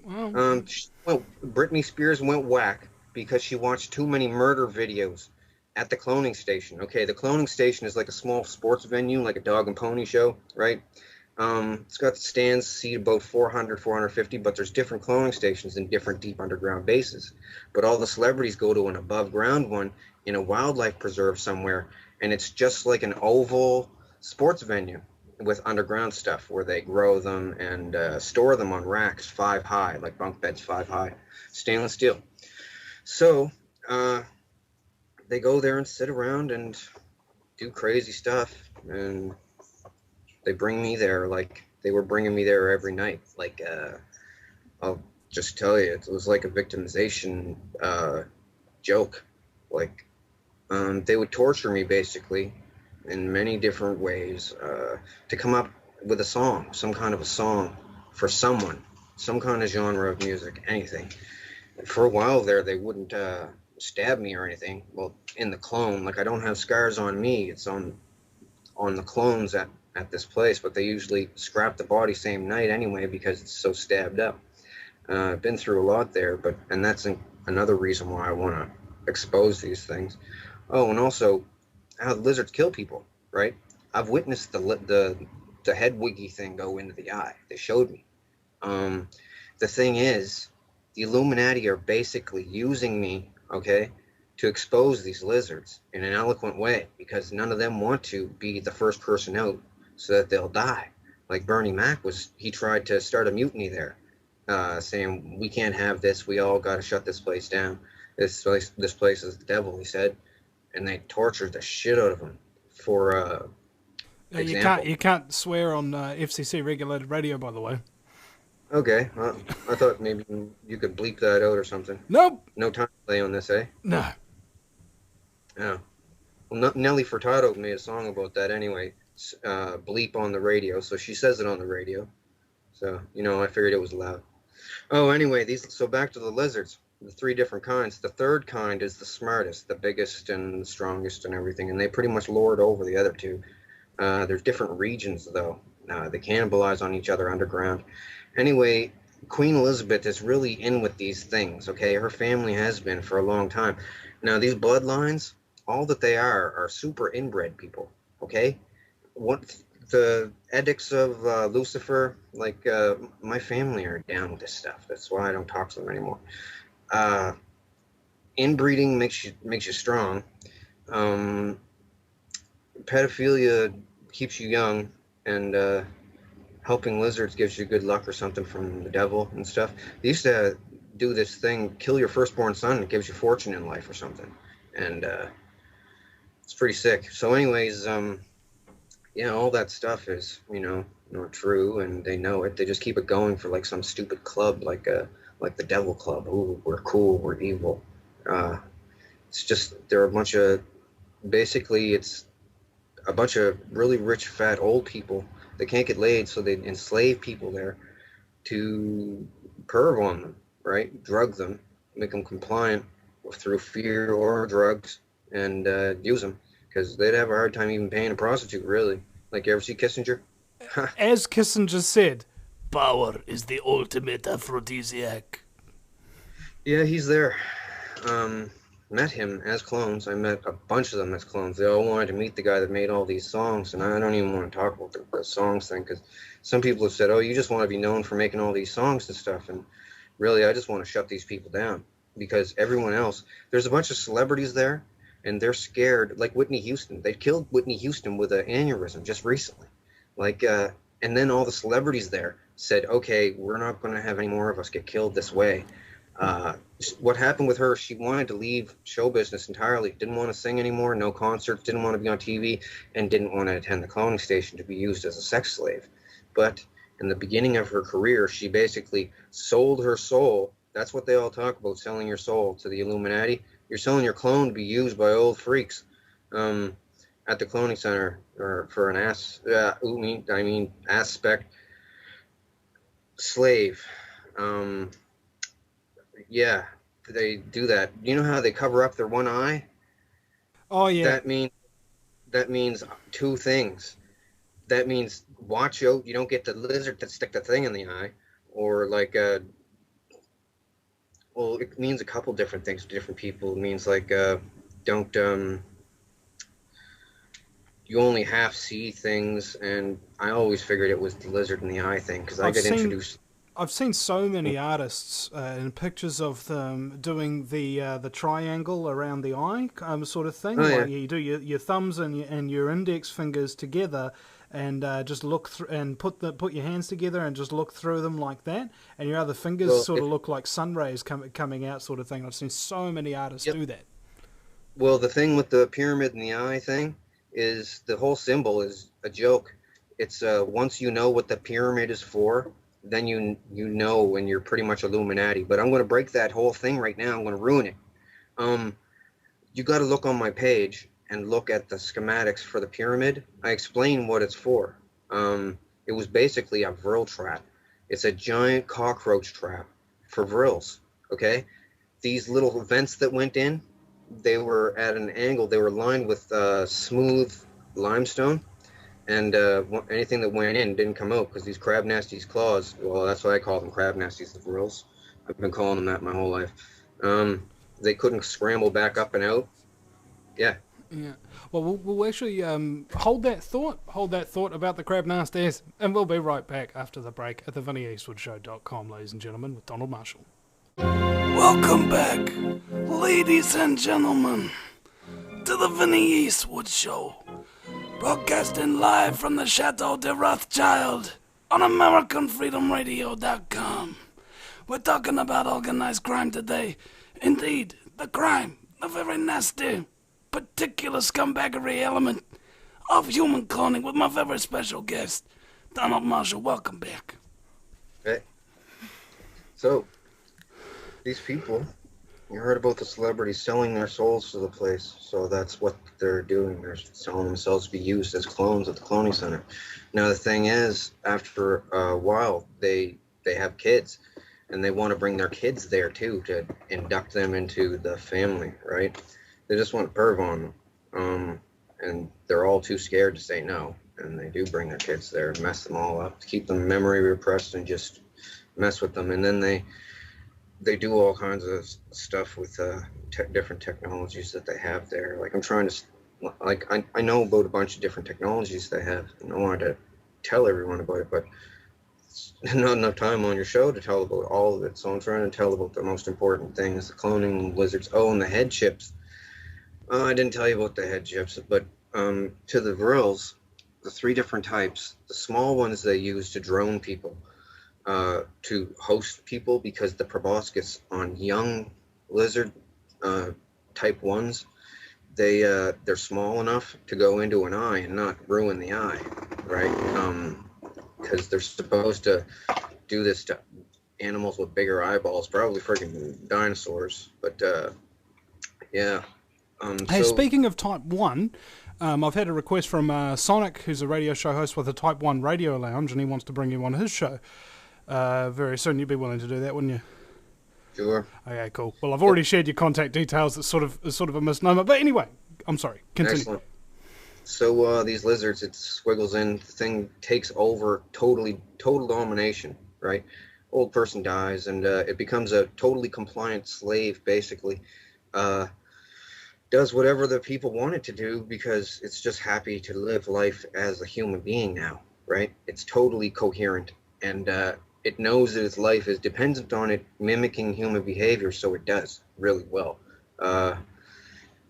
Well, Britney Spears went whack because she watched too many murder videos at the cloning station. Okay, the cloning station is like a small sports venue, like a dog and pony show, right? It's got stands, seat about 400, 450, but there's different cloning stations in different deep underground bases. But all the celebrities go to an above ground one in a wildlife preserve somewhere, and it's just like an oval sports venue with underground stuff where they grow them and store them on racks 5 high, like bunk beds 5 high, stainless steel. So they go there and sit around and do crazy stuff, and they bring me there like they were bringing me there every night. Like, I'll just tell you, it was like a victimization joke. Like, they would torture me basically in many different ways to come up with a song, some kind of a song for someone, some kind of genre of music, anything. And for a while there, they wouldn't stab me or anything. Well, in the clone, like I don't have scars on me, it's on the clones at this place, but they usually scrap the body same night anyway because it's so stabbed up. I've been through a lot there, and that's another reason why I want to expose these things. Oh, and also how the lizards kill people, right? I've witnessed the head wiggy thing go into the eye. They showed me. The thing is, the Illuminati are basically using me, okay, to expose these lizards in an eloquent way, because none of them want to be the first person out so that they'll die. Like Bernie Mac he tried to start a mutiny there. saying we can't have this. We all got to shut this place down. This place is the devil, he said, and they tortured the shit out of him for example. You can't swear on FCC regulated radio, by the way. Okay, well, I thought maybe you could bleep that out or something. Nope. No time delay on this, eh? No. Yeah. Well, Nelly Furtado made a song about that anyway. Bleep on the radio, so she says it on the radio. So, I figured it was loud. Oh, anyway, so back to the lizards, the 3 different kinds. The third kind is the smartest, the biggest and the strongest and everything, and they pretty much lord over the other 2. There's different regions, though. They cannibalize on each other underground. Anyway, Queen Elizabeth is really in with these things, okay? Her family has been for a long time. Now, these bloodlines, all that they are super inbred people, okay? What the edicts of Lucifer, like my family are down with this stuff. That's why I don't talk to them anymore. Inbreeding makes you strong. Pedophilia keeps you young, and helping lizards gives you good luck or something from the devil and stuff. They used to do this thing, kill your firstborn son, it gives you fortune in life or something. And it's pretty sick. So anyways, all that stuff is, not true, and they know it. They just keep it going for like some stupid club, like the Devil Club. Ooh, we're cool, we're evil. It's just, they're basically it's a bunch of really rich, fat, old people. They can't get laid, so they enslave people there to perv on them, right? Drug them, make them compliant through fear or drugs, and use them, because they'd have a hard time even paying a prostitute, really. Like, you ever see Kissinger? As Kissinger said, power is the ultimate aphrodisiac. Yeah, he's there. Met him as clones. I met a bunch of them as clones. They all wanted to meet the guy that made all these songs, and I don't even want to talk about the songs thing, because some people have said, oh, you just want to be known for making all these songs and stuff, and really, I just want to shut these people down, because everyone else, there's a bunch of celebrities there, and they're scared, like Whitney Houston. They killed Whitney Houston with an aneurysm just recently. And then all the celebrities there said, okay, we're not going to have any more of us get killed this way. What happened with her, she wanted to leave show business entirely, didn't want to sing anymore, no concerts, didn't want to be on TV, and didn't want to attend the cloning station to be used as a sex slave. But in the beginning of her career, she basically sold her soul. That's what they all talk about, selling your soul to the Illuminati. You're selling your clone to be used by old freaks at the cloning center, or for an aspect slave. Yeah, they do that. You know how they cover up their one eye? Oh yeah. That means 2 things. That means watch out, you don't get the lizard to stick the thing in the eye, or well, it means a couple different things to different people. It means you only half see things, and I always figured it was the lizard in the eye thing, because introduced. I've seen so many artists in pictures of them doing the triangle around the eye sort of thing. Oh, yeah. Like you do your thumbs and your index fingers together, and just look through and put your hands together and just look through them like that, and your other fingers look like sun rays coming out, sort of thing. I've seen so many artists do that. Well, the thing with the pyramid in the eye thing is the whole symbol is a joke. It's once you know what the pyramid is for, then you know when you're pretty much Illuminati. But I'm going to break that whole thing right now. I'm going to ruin it. You got to look on my page and look at the schematics for the pyramid. I explain what it's for. It was basically a vril trap. It's a giant cockroach trap for vrils, okay? These little vents that went in, they were at an angle. They were lined with smooth limestone. And anything that went in didn't come out, because these crab nasties claws, well, that's why I call them crab nasties, the vrils. I've been calling them that my whole life. They couldn't scramble back up and out. Yeah. Yeah. Well, we'll actually hold that thought about the crab nasties, and we'll be right back after the break at thevinnieeastwoodshow.com, ladies and gentlemen, with Donald Marshall. Welcome back, ladies and gentlemen, to the Vinnie Eastwood Show. Broadcasting live from the Chateau de Rothschild on AmericanFreedomRadio.com. We're talking about organized crime today. Indeed, the crime, the very nasty, particular scumbaggery element of human cloning with my very special guest, Donald Marshall. Welcome back. Hey. So, these people, you heard about the celebrities selling their souls to the place, so that's what they're doing. They're selling themselves to be used as clones at the cloning center. Now, the thing is, after a while, they have kids, and they want to bring their kids there, too, to induct them into the family, right? They just want perv on them, and they're all too scared to say no, and they do bring their kids there and mess them all up, to keep them memory repressed and just mess with them. And then they do all kinds of stuff with different technologies that they have there. Like, I'm trying to, like, I know about a bunch of different technologies they have, and I wanted to tell everyone about it, but not enough time on your show to tell about all of it. So I'm trying to tell about the most important things: the cloning lizards. Oh, and the head chips. I didn't tell you about the head chips, but to the Vrills, the 3 different types. The small ones they use to drone people, to host people, because the proboscis on young lizard type 1s, they're small enough to go into an eye and not ruin the eye, right? Because they're supposed to do this to animals with bigger eyeballs, probably freaking dinosaurs. But yeah. Hey, so, speaking of Type 1, I've had a request from Sonic, who's a radio show host with a Type 1 radio lounge, and he wants to bring you on his show very soon. You'd be willing to do that, wouldn't you? Sure. Okay, cool. Well, I've already shared your contact details. It's sort of a misnomer. But anyway, I'm sorry. Continue. Excellent. So these lizards, it squiggles in, the thing takes over, total domination, right? Old person dies, and it becomes a totally compliant slave, basically. Does whatever the people want it to do, because it's just happy to live life as a human being now, right? It's totally coherent, and it knows that its life is dependent on it mimicking human behavior, so it does really well.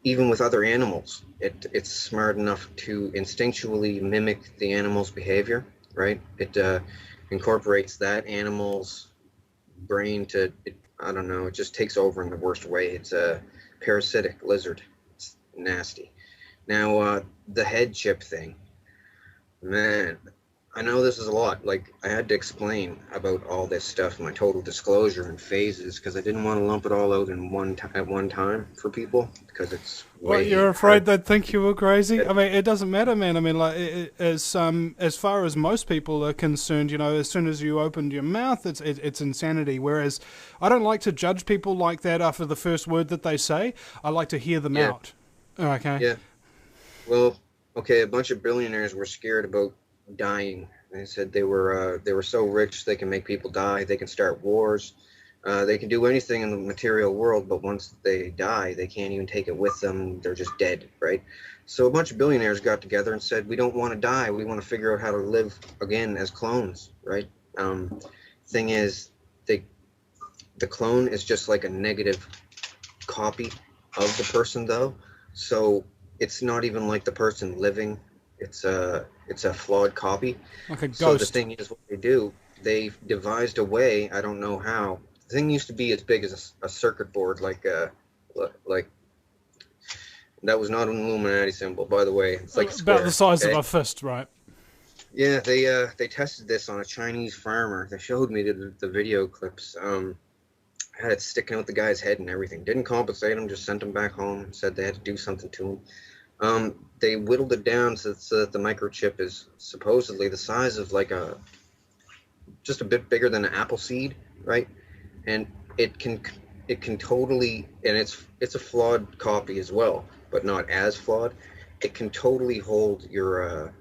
Even with other animals, it's smart enough to instinctually mimic the animal's behavior, right? It incorporates that animal's brain to, I don't know, it just takes over in the worst way. It's a parasitic lizard. It's nasty. Now, the head chip thing, man, I know this is a lot. Like, I had to explain about all this stuff, my total disclosure and phases, because I didn't want to lump it all out in at one time for people, because it's way. Well, you're afraid they'd think you were crazy? I mean, it doesn't matter, man. I mean, like, as far as most people are concerned, you know, as soon as you opened your mouth, it's insanity. Whereas I don't like to judge people like that after the first word that they say. I like to hear them out. Okay. Yeah. Well, okay, a bunch of billionaires were scared about dying. They said they were so rich they can make people die, they can start wars, they can do anything in the material world, but once they die, they can't even take it with them. They're just dead, right? So a bunch of billionaires got together and said, we don't want to die, we want to figure out how to live again as clones, right? Thing is, the clone is just like a negative copy of the person, though, so it's not even like the person living. It's a flawed copy. Like a ghost. So the thing is, what they do, they've devised a way, I don't know how. The thing used to be as big as a circuit board, like that was not an Illuminati symbol, by the way. It's like a square, about the size of a fist, right? Yeah, they tested this on a Chinese farmer. They showed me the video clips. Had it sticking out the guy's head and everything. Didn't compensate him, just sent him back home. Said they had to do something to him. They whittled it down so that the microchip is supposedly the size of like just a bit bigger than an apple seed, right? And it can totally, and it's a flawed copy as well, but not as flawed. It can totally hold your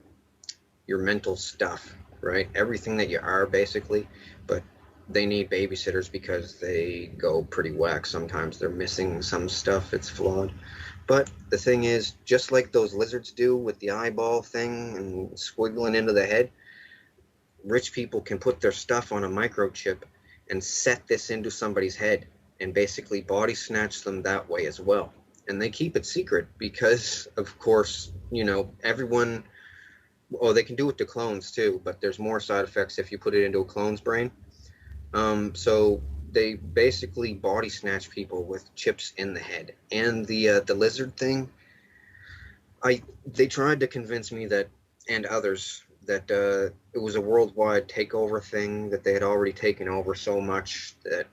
mental stuff, right? Everything that you are, basically, but they need babysitters because they go pretty whack sometimes. They're missing some stuff. It's flawed. But the thing is, just like those lizards do with the eyeball thing and squiggling into the head, rich people can put their stuff on a microchip and set this into somebody's head and basically body snatch them that way as well. And they keep it secret because, of course, you know, everyone, they can do it to clones too, but there's more side effects if you put it into a clone's brain. So they basically body snatch people with chips in the head. And the lizard thing, they tried to convince me that, and others, that it was a worldwide takeover thing, that they had already taken over so much that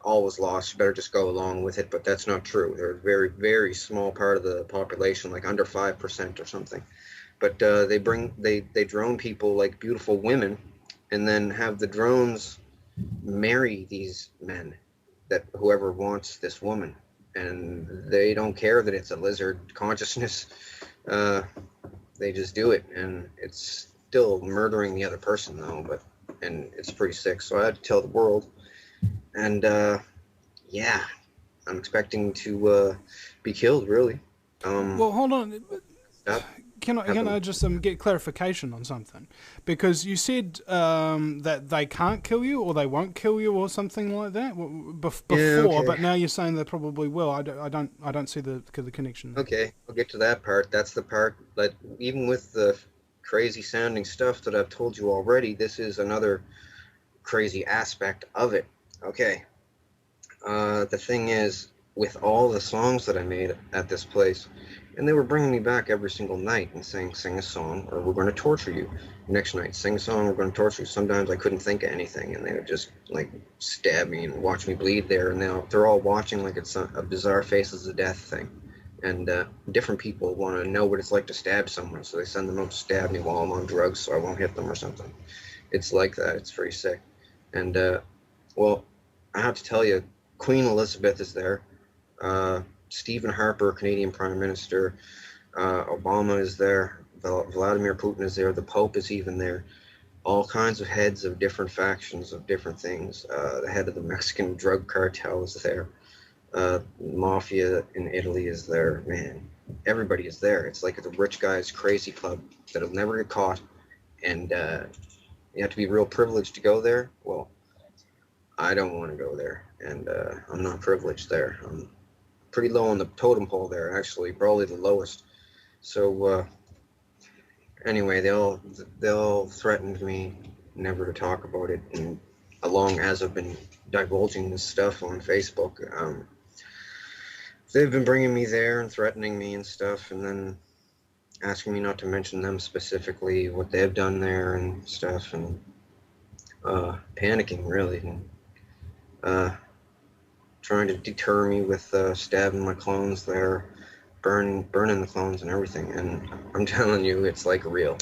all was lost. You better just go along with it. But that's not true. They're a very, very small part of the population, like under 5% or something. But they drone people like beautiful women, and then have the drones marry these men, that whoever wants this woman, and they don't care that it's a lizard consciousness. Uh, they just do it, and it's still murdering the other person though. And it's pretty sick. So I had to tell the world, and yeah, I'm expecting to be killed. Really. Well, hold on. That Can I just get clarification on something? Because you said that they can't kill you or they won't kill you or something like that before, okay. but now you're saying they probably will. I don't see the connection there. Okay, I'll get to that part. That's the part that, even with the crazy sounding stuff that I've told you already, this is another crazy aspect of it. Okay. The thing is, with all the songs that I made at this place, and they were bringing me back every single night and saying, sing a song or we're going to torture you. Next night, sing a song, we're going to torture you. Sometimes I couldn't think of anything, and they would just like stab me and watch me bleed there. And they're all watching like it's a bizarre Faces of Death thing. And different people want to know what it's like to stab someone, so they send them up to stab me while I'm on drugs so I won't hit them or something. It's like that. It's very sick. And, well, I have to tell you, Queen Elizabeth is there. Stephen Harper, Canadian Prime Minister. Obama is there. Vladimir Putin is there. The Pope is even there. All kinds of heads of different factions of different things. The head of the Mexican drug cartel is there. Mafia in Italy is there. Man, everybody is there. It's like the rich guy's crazy club that'll never get caught. And you have to be real privileged to go there. Well, I don't want to go there, and I'm not privileged there. I'm pretty low on the totem pole there, actually, probably the lowest. So anyway, they all threatened me never to talk about it, and along as I've been divulging this stuff on Facebook, they've been bringing me there and threatening me and stuff, and then asking me not to mention them specifically, what they've done there and stuff, and panicking really, and trying to deter me with stabbing my clones there, burning the clones and everything. And I'm telling you, it's like real.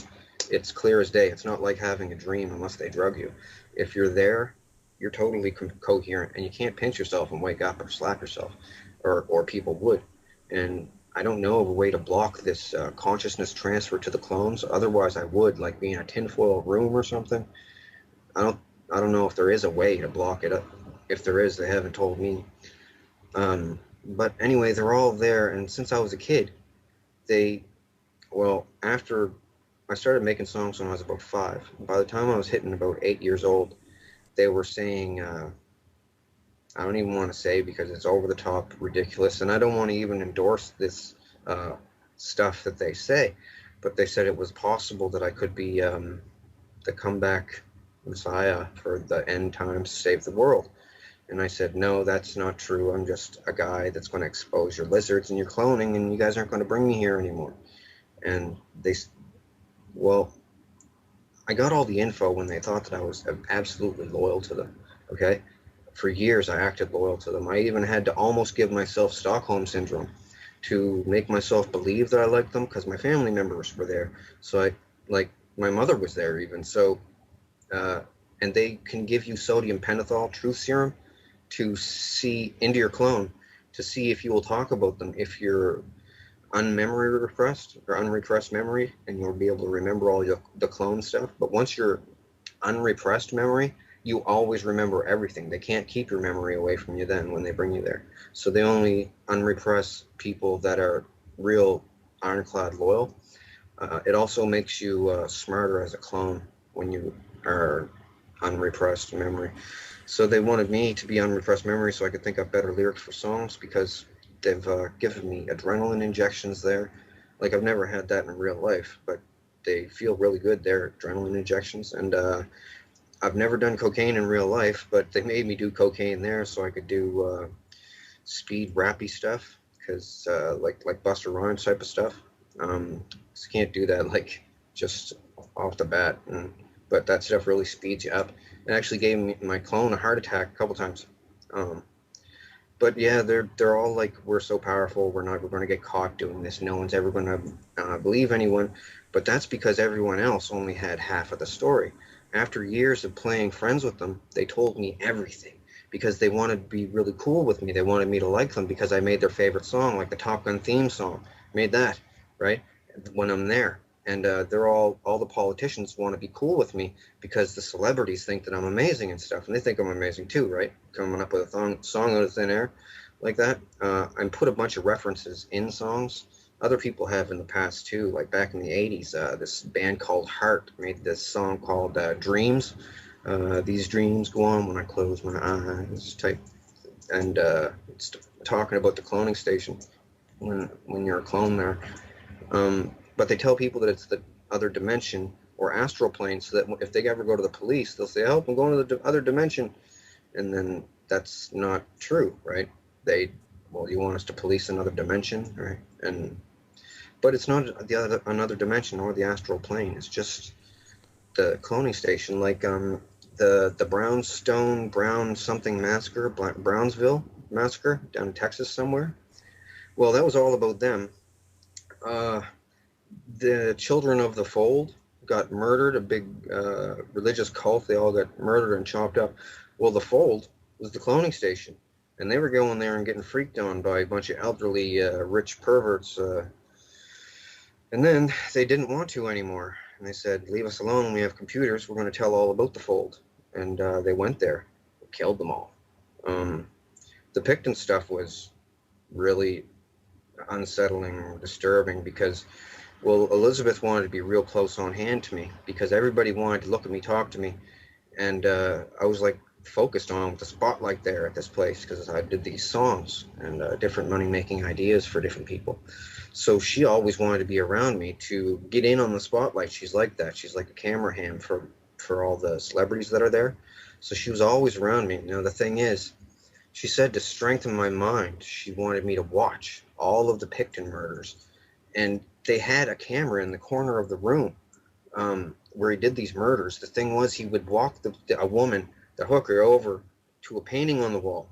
It's clear as day. It's not like having a dream unless they drug you. If you're there, you're totally coherent, and you can't pinch yourself and wake up or slap yourself, or people would. And I don't know of a way to block this consciousness transfer to the clones. Otherwise, I would, like be in a tinfoil room or something. I don't know if there is a way to block it up. If there is, they haven't told me. But anyway, they're all there, and since I was a kid, after I started making songs when I was about 5. By the time I was hitting about 8 years old, they were saying, I don't even want to say because it's over the top ridiculous, and I don't want to even endorse this stuff that they say, but they said it was possible that I could be the comeback Messiah for the end times to save the world. And I said, no, that's not true. I'm just a guy that's going to expose your lizards and your cloning, and you guys aren't going to bring me here anymore. And I got all the info when they thought that I was absolutely loyal to them, okay? For years, I acted loyal to them. I even had to almost give myself Stockholm Syndrome to make myself believe that I liked them, because my family members were there. So my mother was there even. So, and they can give you sodium pentothal truth serum to see into your clone, to see if you will talk about them, if you're unmemory repressed or unrepressed memory, and you'll be able to remember all the clone stuff. But once you're unrepressed memory, you always remember everything. They can't keep your memory away from you then when they bring you there. So they only unrepress people that are real ironclad loyal. It also makes you smarter as a clone when you are unrepressed memory. So they wanted me to be unrepressed memory so I could think up better lyrics for songs, because they've given me adrenaline injections there. Like, I've never had that in real life, but they feel really good. They're adrenaline injections. And I've never done cocaine in real life, but they made me do cocaine there so I could do speed rappy stuff, because like Buster Rhymes type of stuff. 'Cause you can't do that like just off the bat, but that stuff really speeds you up. It actually gave my clone a heart attack a couple times. Um, but yeah, they're all like, we're so powerful, we're going to get caught doing this. No one's ever going to believe anyone. But that's because everyone else only had half of the story. After years of playing friends with them, they told me everything because they wanted to be really cool with me. They wanted me to like them because I made their favorite song, like the Top Gun theme song. Made that, right? When I'm there. And they're all the politicians want to be cool with me because the celebrities think that I'm amazing and stuff. And they think I'm amazing too, right? Coming up with a song out of thin air like that. And put a bunch of references in songs. Other people have in the past too, like back in the 80s, this band called Heart made this song called Dreams. These dreams go on when I close my eyes type. And it's talking about the cloning station when you're a clone there. But they tell people that it's the other dimension or astral plane, so that if they ever go to the police, they'll say, "Oh, I'm going to the other dimension," and then that's not true, right? Well, you want us to police another dimension, right? But it's not another dimension or the astral plane. It's just the cloning station, like the Brown something massacre, Brownsville massacre down in Texas somewhere. Well, that was all about them. The children of the fold got murdered, a big religious cult. They all got murdered and chopped up. Well, the fold was the cloning station, and they were going there and getting freaked on by a bunch of elderly rich perverts. And then they didn't want to anymore, and they said, "Leave us alone. We have computers. We're going to tell all about the fold." And they went there, killed them all. The Picton stuff was really unsettling, disturbing, because, well, Elizabeth wanted to be real close on hand to me because everybody wanted to look at me, talk to me, and I was like focused on with the spotlight there at this place because I did these songs and different money-making ideas for different people. So she always wanted to be around me to get in on the spotlight. She's like that. She's like a camera hand for all the celebrities that are there. So she was always around me. Now, the thing is, she said to strengthen my mind, she wanted me to watch all of the Picton murders. And they had a camera in the corner of the room where he did these murders. The thing was, he would walk a woman, the hooker, over to a painting on the wall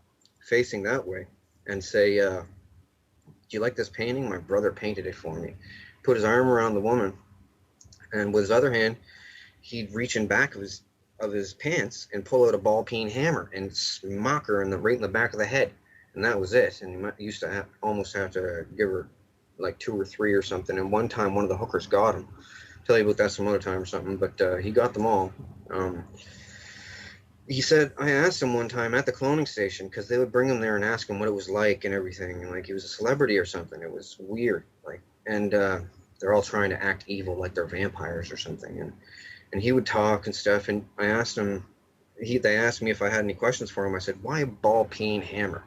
facing that way and say, "Do you like this painting? My brother painted it for me." Put his arm around the woman, and with his other hand, he'd reach in back of his pants and pull out a ball peen hammer and smack her right in the back of the head. And that was it. And he used to almost have to give her like 2 or 3 or something. And one time, one of the hookers got him. I'll tell you about that some other time or something. But he got them all. He said, I asked him one time at the cloning station, because they would bring him there and ask him what it was like and everything, and like he was a celebrity or something. It was weird, like, and they're all trying to act evil, like they're vampires or something, and he would talk and stuff. And I asked him, they asked me if I had any questions for him. I said, why a ball peen hammer?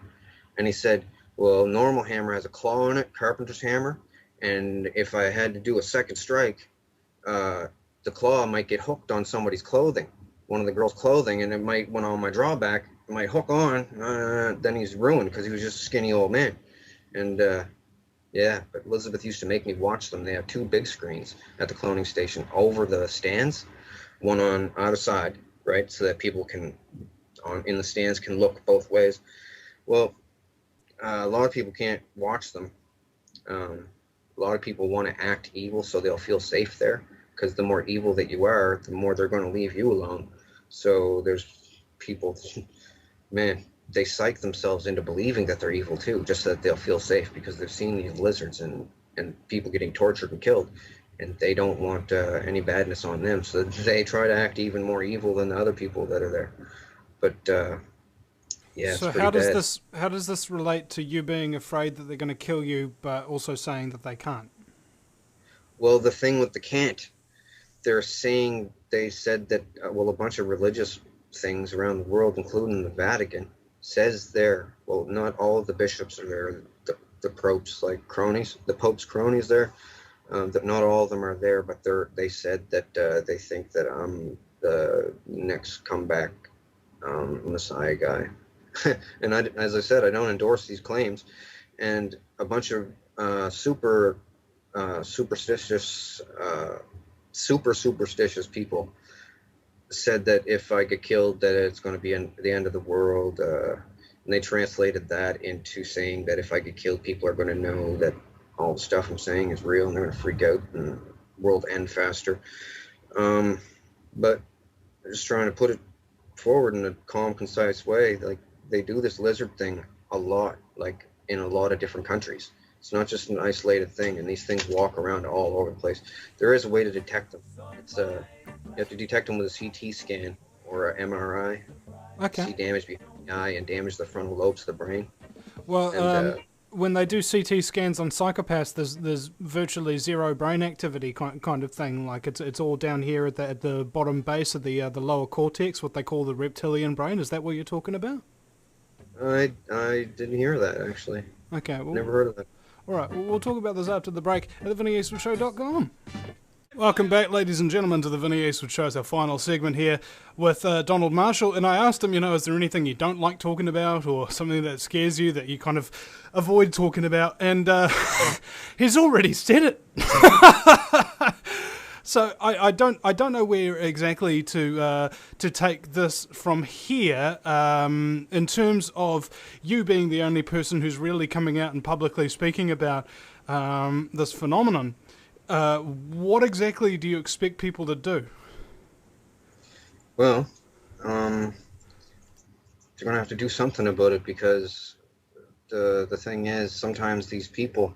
And he said, well, normal hammer has a claw in it, carpenter's hammer, and if I had to do a second strike, the claw might get hooked on somebody's clothing, one of the girls' clothing, and it might, when on my drawback, it might hook on, then he's ruined because he was just a skinny old man. And yeah, but Elizabeth used to make me watch them. They have 2 big screens at the cloning station over the stands, one on either side, right, so that people can, in the stands, can look both ways. Well, a lot of people can't watch them. A lot of people want to act evil so they'll feel safe there, because the more evil that you are, the more they're going to leave you alone. So there's people, man, they psych themselves into believing that they're evil too, just so that they'll feel safe, because they've seen these lizards and people getting tortured and killed, and they don't want any badness on them. So they try to act even more evil than the other people that are there. But yeah, So it's pretty bad. how does this relate to you being afraid that they're going to kill you, but also saying that they can't? Well, the thing with the can't, they said that, well, a bunch of religious things around the world, including the Vatican, says there, well, not all of the bishops are there, the popes, like cronies, the pope's cronies there, that not all of them are there, but they said that they think that I'm the next comeback Messiah guy. And as I said, I don't endorse these claims. And a bunch of superstitious people said that if I get killed, that it's going to be the end of the world. And they translated that into saying that if I get killed, people are going to know that all the stuff I'm saying is real, and they're going to freak out and the world end faster. But I'm just trying to put it forward in a calm, concise way. Like, they do this lizard thing a lot, like in a lot of different countries. It's not just an isolated thing, and these things walk around all over the place. There is a way to detect them. It's you have to detect them with a CT scan or an MRI. Okay. See damage behind the eye and damage the frontal lobes of the brain. Well, And, when they do CT scans on psychopaths, there's virtually zero brain activity kind of thing. Like it's all down here at the bottom base of the lower cortex, what they call the reptilian brain. Is that what you're talking about? I didn't hear that, actually. Okay, well, Never heard of that. All right, we'll talk about this after the break at thevinnieeastwoodshow.com. Welcome back, ladies and gentlemen, to the Vinnie Eastwood Show. It's our final segment here with Donald Marshall. And I asked him, is there anything you don't like talking about or something that scares you that you kind of avoid talking about? And he's already said it. So I don't know where exactly to take this from here in terms of you being the only person who's really coming out and publicly speaking about this phenomenon. What exactly do you expect people to do? Well, they're going to have to do something about it, because the thing is, sometimes these people,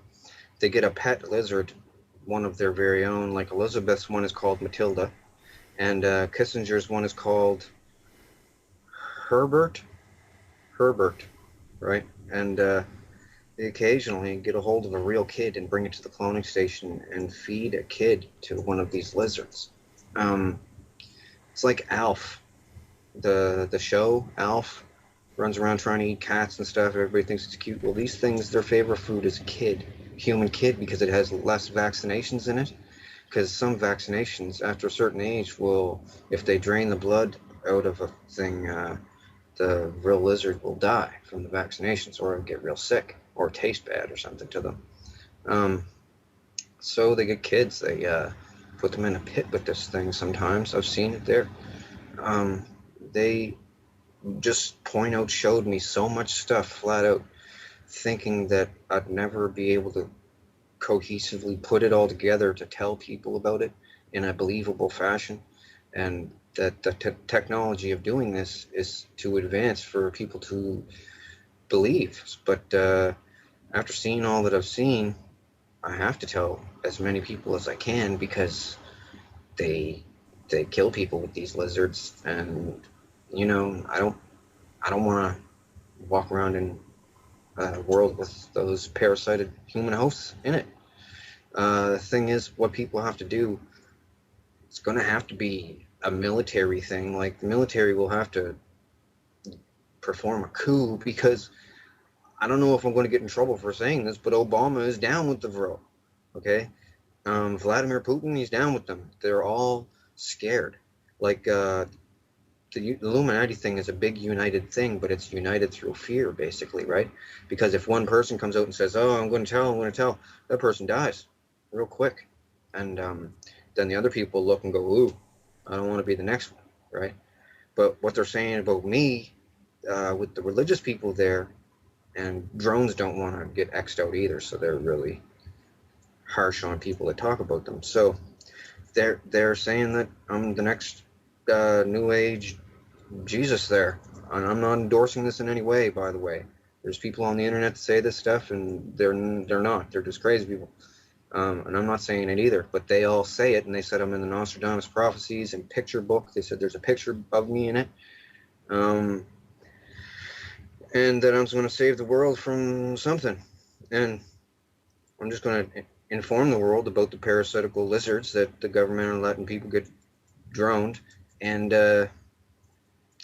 they get a pet lizard, one of their very own. Like Elizabeth's one is called Matilda, and Kissinger's one is called Herbert, right? And they occasionally get a hold of a real kid and bring it to the cloning station and feed a kid to one of these lizards. It's like Alf, the show Alf, runs around trying to eat cats and stuff. Everybody thinks it's cute. Well, these things, their favorite food is human kid, because it has less vaccinations in it. Because some vaccinations, after a certain age, will, if they drain the blood out of a thing, the real lizard will die from the vaccinations, or get real sick, or taste bad or something to them. So they get kids, they put them in a pit with this thing sometimes. I've seen it there. They just showed me so much stuff flat out, thinking that I'd never be able to cohesively put it all together to tell people about it in a believable fashion, and that the technology of doing this is too advanced for people to believe. But after seeing all that I've seen, I have to tell as many people as I can, because they kill people with these lizards, and I don't want to walk around in a world with those parasited human hosts in it. The thing is, what people have to do, it's going to have to be a military thing. Like, the military will have to perform a coup, because I don't know if I'm going to get in trouble for saying this, but Obama is down with the Vril. Okay? Vladimir Putin, he's down with them. They're all scared. Like, the Illuminati thing is a big united thing, but it's united through fear, basically, right? Because if one person comes out and says, "Oh, I'm going to tell," that person dies real quick. And then the other people look and go, "Ooh, I don't want to be the next one," right? But what they're saying about me, with the religious people there, and drones don't want to get X'd out either, so they're really harsh on people that talk about them. So they're saying that I'm the next New Age Jesus there, and I'm not endorsing this in any way, by the way. There's people on the internet that say this stuff, and they're not. They're just crazy people. And I'm not saying it either, but they all say it, and they said I'm in the Nostradamus prophecies and picture book. They said there's a picture of me in it, and that I'm going to save the world from something. And I'm just going to inform the world about the parasitical lizards that the government are letting people get droned, and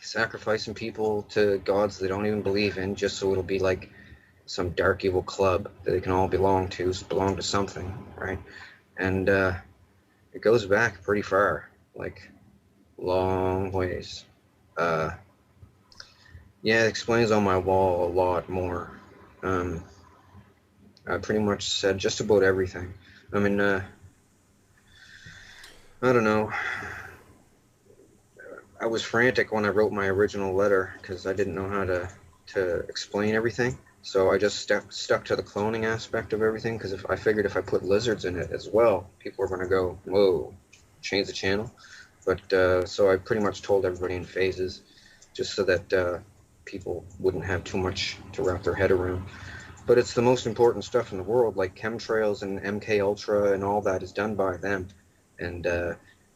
sacrificing people to gods they don't even believe in, just so it'll be like some dark evil club that they can all belong to something, right? And it goes back pretty far. Like long ways. Uh, yeah, it explains on my wall a lot more. Um, I pretty much said just about everything. I mean, I don't know. I was frantic when I wrote my original letter because I didn't know how to explain everything. So I just stuck to the cloning aspect of everything because if I figured if I put lizards in it as well, people were going to go, whoa, change the channel. But so I pretty much told everybody in phases just so that people wouldn't have too much to wrap their head around. But it's the most important stuff in the world, like chemtrails and MK Ultra and all that is done by them. And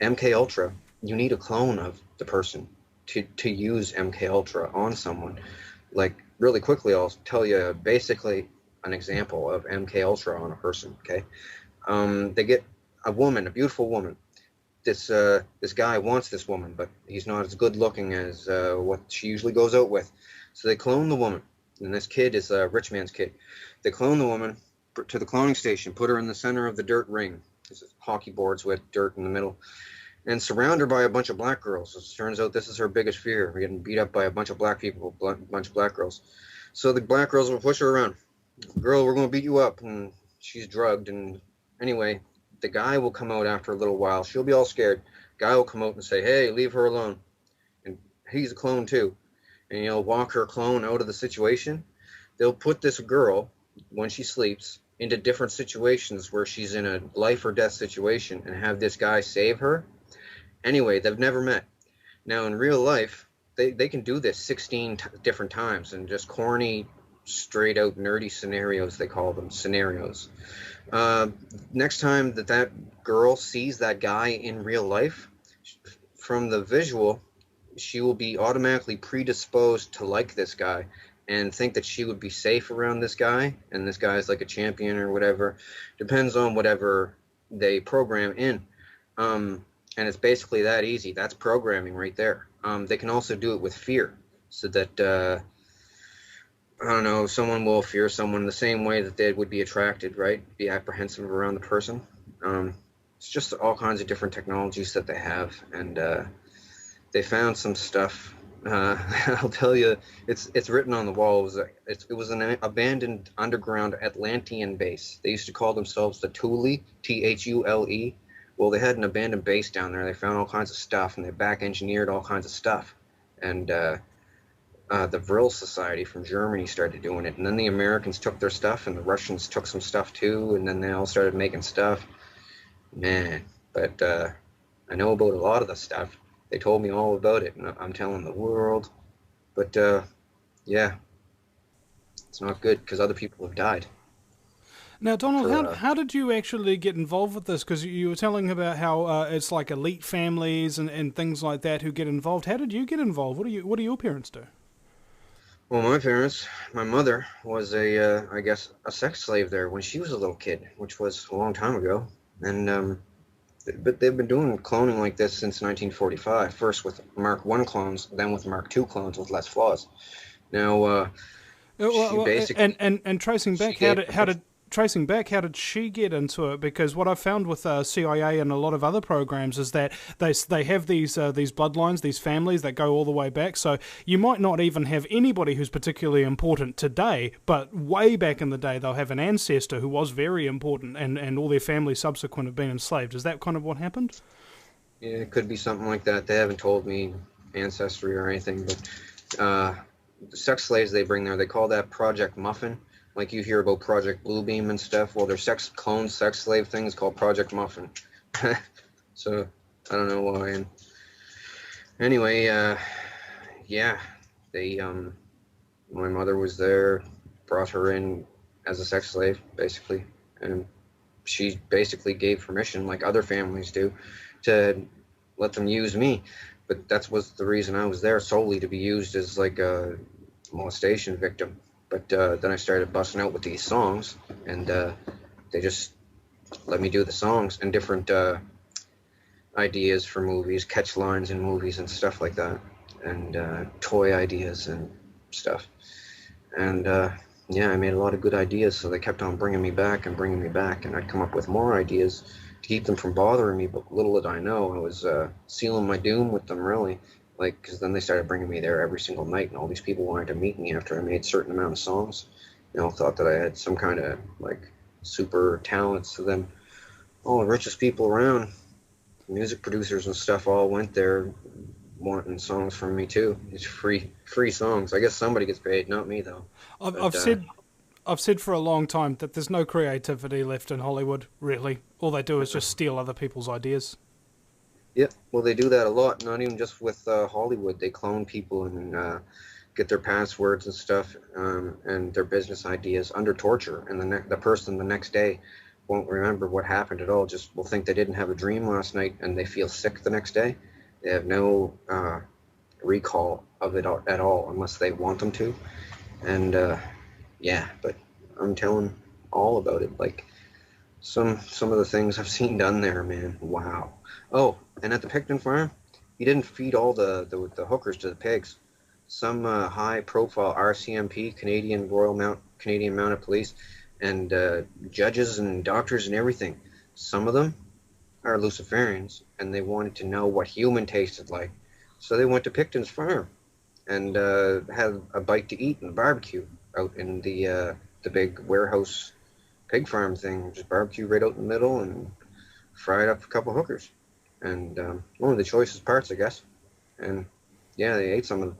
MK Ultra, you need a clone of the person to use MK Ultra on someone. Like really quickly, I'll tell you basically an example of MK Ultra on a person. Okay, they get a woman, a beautiful woman. This guy wants this woman, but he's not as good looking as what she usually goes out with. So they clone the woman, and this kid is a rich man's kid. They clone the woman to the cloning station, put her in the center of the dirt ring. There's hockey boards with dirt in the middle, and surround her by a bunch of black girls. It turns out this is her biggest fear, getting beat up by a bunch of black people, a bunch of black girls. So the black girls will push her around. Girl, we're going to beat you up. And she's drugged. And anyway, the guy will come out after a little while. She'll be all scared. Guy will come out and say, hey, leave her alone. And he's a clone too. And he'll walk her clone out of the situation. They'll put this girl, when she sleeps, into different situations where she's in a life or death situation and have this guy save her. Anyway, they've never met. Now, in real life, they can do this 16 different times and just corny, straight out nerdy scenarios, they call them scenarios. Next time that girl sees that guy in real life, from the visual, she will be automatically predisposed to like this guy and think that she would be safe around this guy, and this guy is like a champion or whatever. Depends on whatever they program in. And it's basically that easy. That's programming right there. They can also do it with fear, so that I don't know, someone will fear someone the same way that they would be attracted, right? Be apprehensive around the person. It's just all kinds of different technologies that they have, and they found some stuff. I'll tell you, it's written on the wall. It was an abandoned underground Atlantean base. They used to call themselves the Thule, Thule. Well, they had an abandoned base down there. They found all kinds of stuff, and they back-engineered all kinds of stuff. And the Vril Society from Germany started doing it. And then the Americans took their stuff, and the Russians took some stuff too, and then they all started making stuff. Man, but I know about a lot of the stuff. They told me all about it, and I'm telling the world. But, yeah, it's not good, because other people have died. Now, Donald, how did you actually get involved with this? Because you were telling about how it's like elite families and things like that who get involved. How did you get involved? What do your parents do? Well, my mother was I guess, a sex slave there when she was a little kid, which was a long time ago. And but they've been doing cloning like this since 1945. First with Mark I clones, then with Mark II clones with less flaws. Now, she basically and tracing back, how did she get into it? Because what I found with CIA and a lot of other programs is that they have these bloodlines, these families that go all the way back. So you might not even have anybody who's particularly important today, but way back in the day they'll have an ancestor who was very important, and all their family subsequent have been enslaved. Is that kind of what happened? Yeah, it could be something like that. They haven't told me ancestry or anything, but the sex slaves they bring there, they call that Project Muffin. Like you hear about Project Bluebeam and stuff. Well, their sex slave thing is called Project Muffin. So I don't know why. And anyway, yeah, they my mother was there, brought her in as a sex slave, basically, and she basically gave permission, like other families do, to let them use me. But that was the reason I was there, solely to be used as like a molestation victim. But then I started busting out with these songs, and they just let me do the songs and different ideas for movies, catch lines in movies and stuff like that, and toy ideas and stuff. And yeah, I made a lot of good ideas, so they kept on bringing me back, and I'd come up with more ideas keep them from bothering me, but little did I know, I was sealing my doom with them, really. Like, because then they started bringing me there every single night, and all these people wanted to meet me after I made a certain amount of songs. Thought that I had some kind of, like, super talents to them. All the richest people around, music producers and stuff, all went there wanting songs from me, too. It's free songs. I guess somebody gets paid, not me, though. I've said for a long time that there's no creativity left in Hollywood, really. All they do is just steal other people's ideas. Yeah, well, they do that a lot, not even just with Hollywood. They clone people and get their passwords and stuff and their business ideas under torture. And the person the next day won't remember what happened at all, just will think they didn't have a dream last night, and they feel sick the next day. They have no recall of it at all unless they want them to. And yeah, but I'm telling all about it. Like, some of the things I've seen done there, man. Wow. Oh, and at the Picton farm, he didn't feed all the hookers to the pigs. Some high-profile RCMP, Canadian Mounted Police, and judges and doctors and everything. Some of them are Luciferians, and they wanted to know what human tasted like. So they went to Picton's farm and had a bite to eat and barbecue out in the big warehouse pig farm thing. Just barbecue right out in the middle and fried up a couple hookers. And one of the choicest parts, I guess. And yeah, they ate some of them.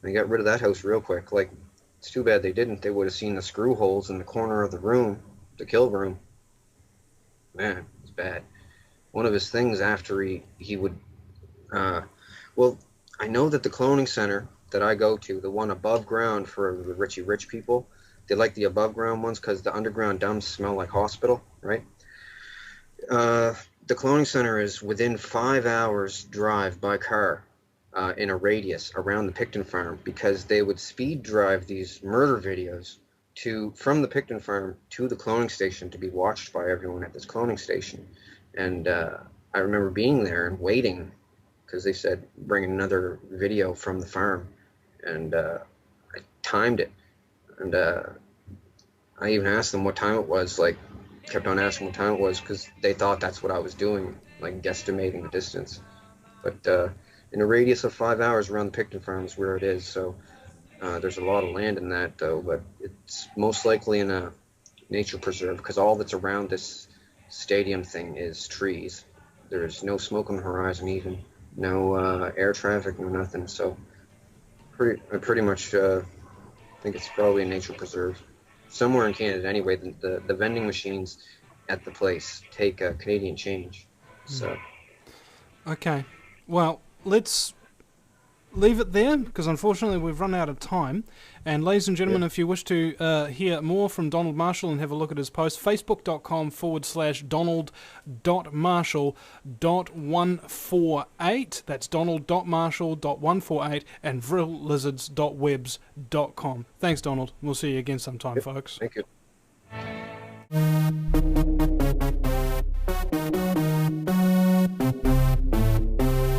They got rid of that house real quick. Like, it's too bad they didn't. They would have seen the screw holes in the corner of the room, the kill room. Man, it's bad. One of his things after he would, well, I know that the cloning center that I go to, the one above ground for the rich people, they like the above ground ones because the underground dumps smell like hospital, right? The cloning center is within 5 hours drive by car in a radius around the Picton farm, because they would speed drive these murder videos from the Picton farm to the cloning station to be watched by everyone at this cloning station. And I remember being there and waiting because they said bring another video from the farm, and I timed it, and I even asked them what time it was. Like, kept on asking what time it was because they thought that's what I was doing, like guesstimating the distance. But in a radius of 5 hours around the Picton farm is where it is. So there's a lot of land in that, though, but it's most likely in a nature preserve because all that's around this stadium thing is trees. There's no smoke on the horizon, even no air traffic, no nothing. So I pretty much think it's probably a nature preserve somewhere in Canada. Anyway, the vending machines at the place take Canadian change. So okay, well, let's leave it there because unfortunately we've run out of time. And ladies and gentlemen, if you wish to hear more from Donald Marshall and have a look at his post, facebook.com/donald.marshall.148. That's donald.marshall.148 and vrilllizards.webs.com. Thanks, Donald. We'll see you again sometime, folks. Thank you.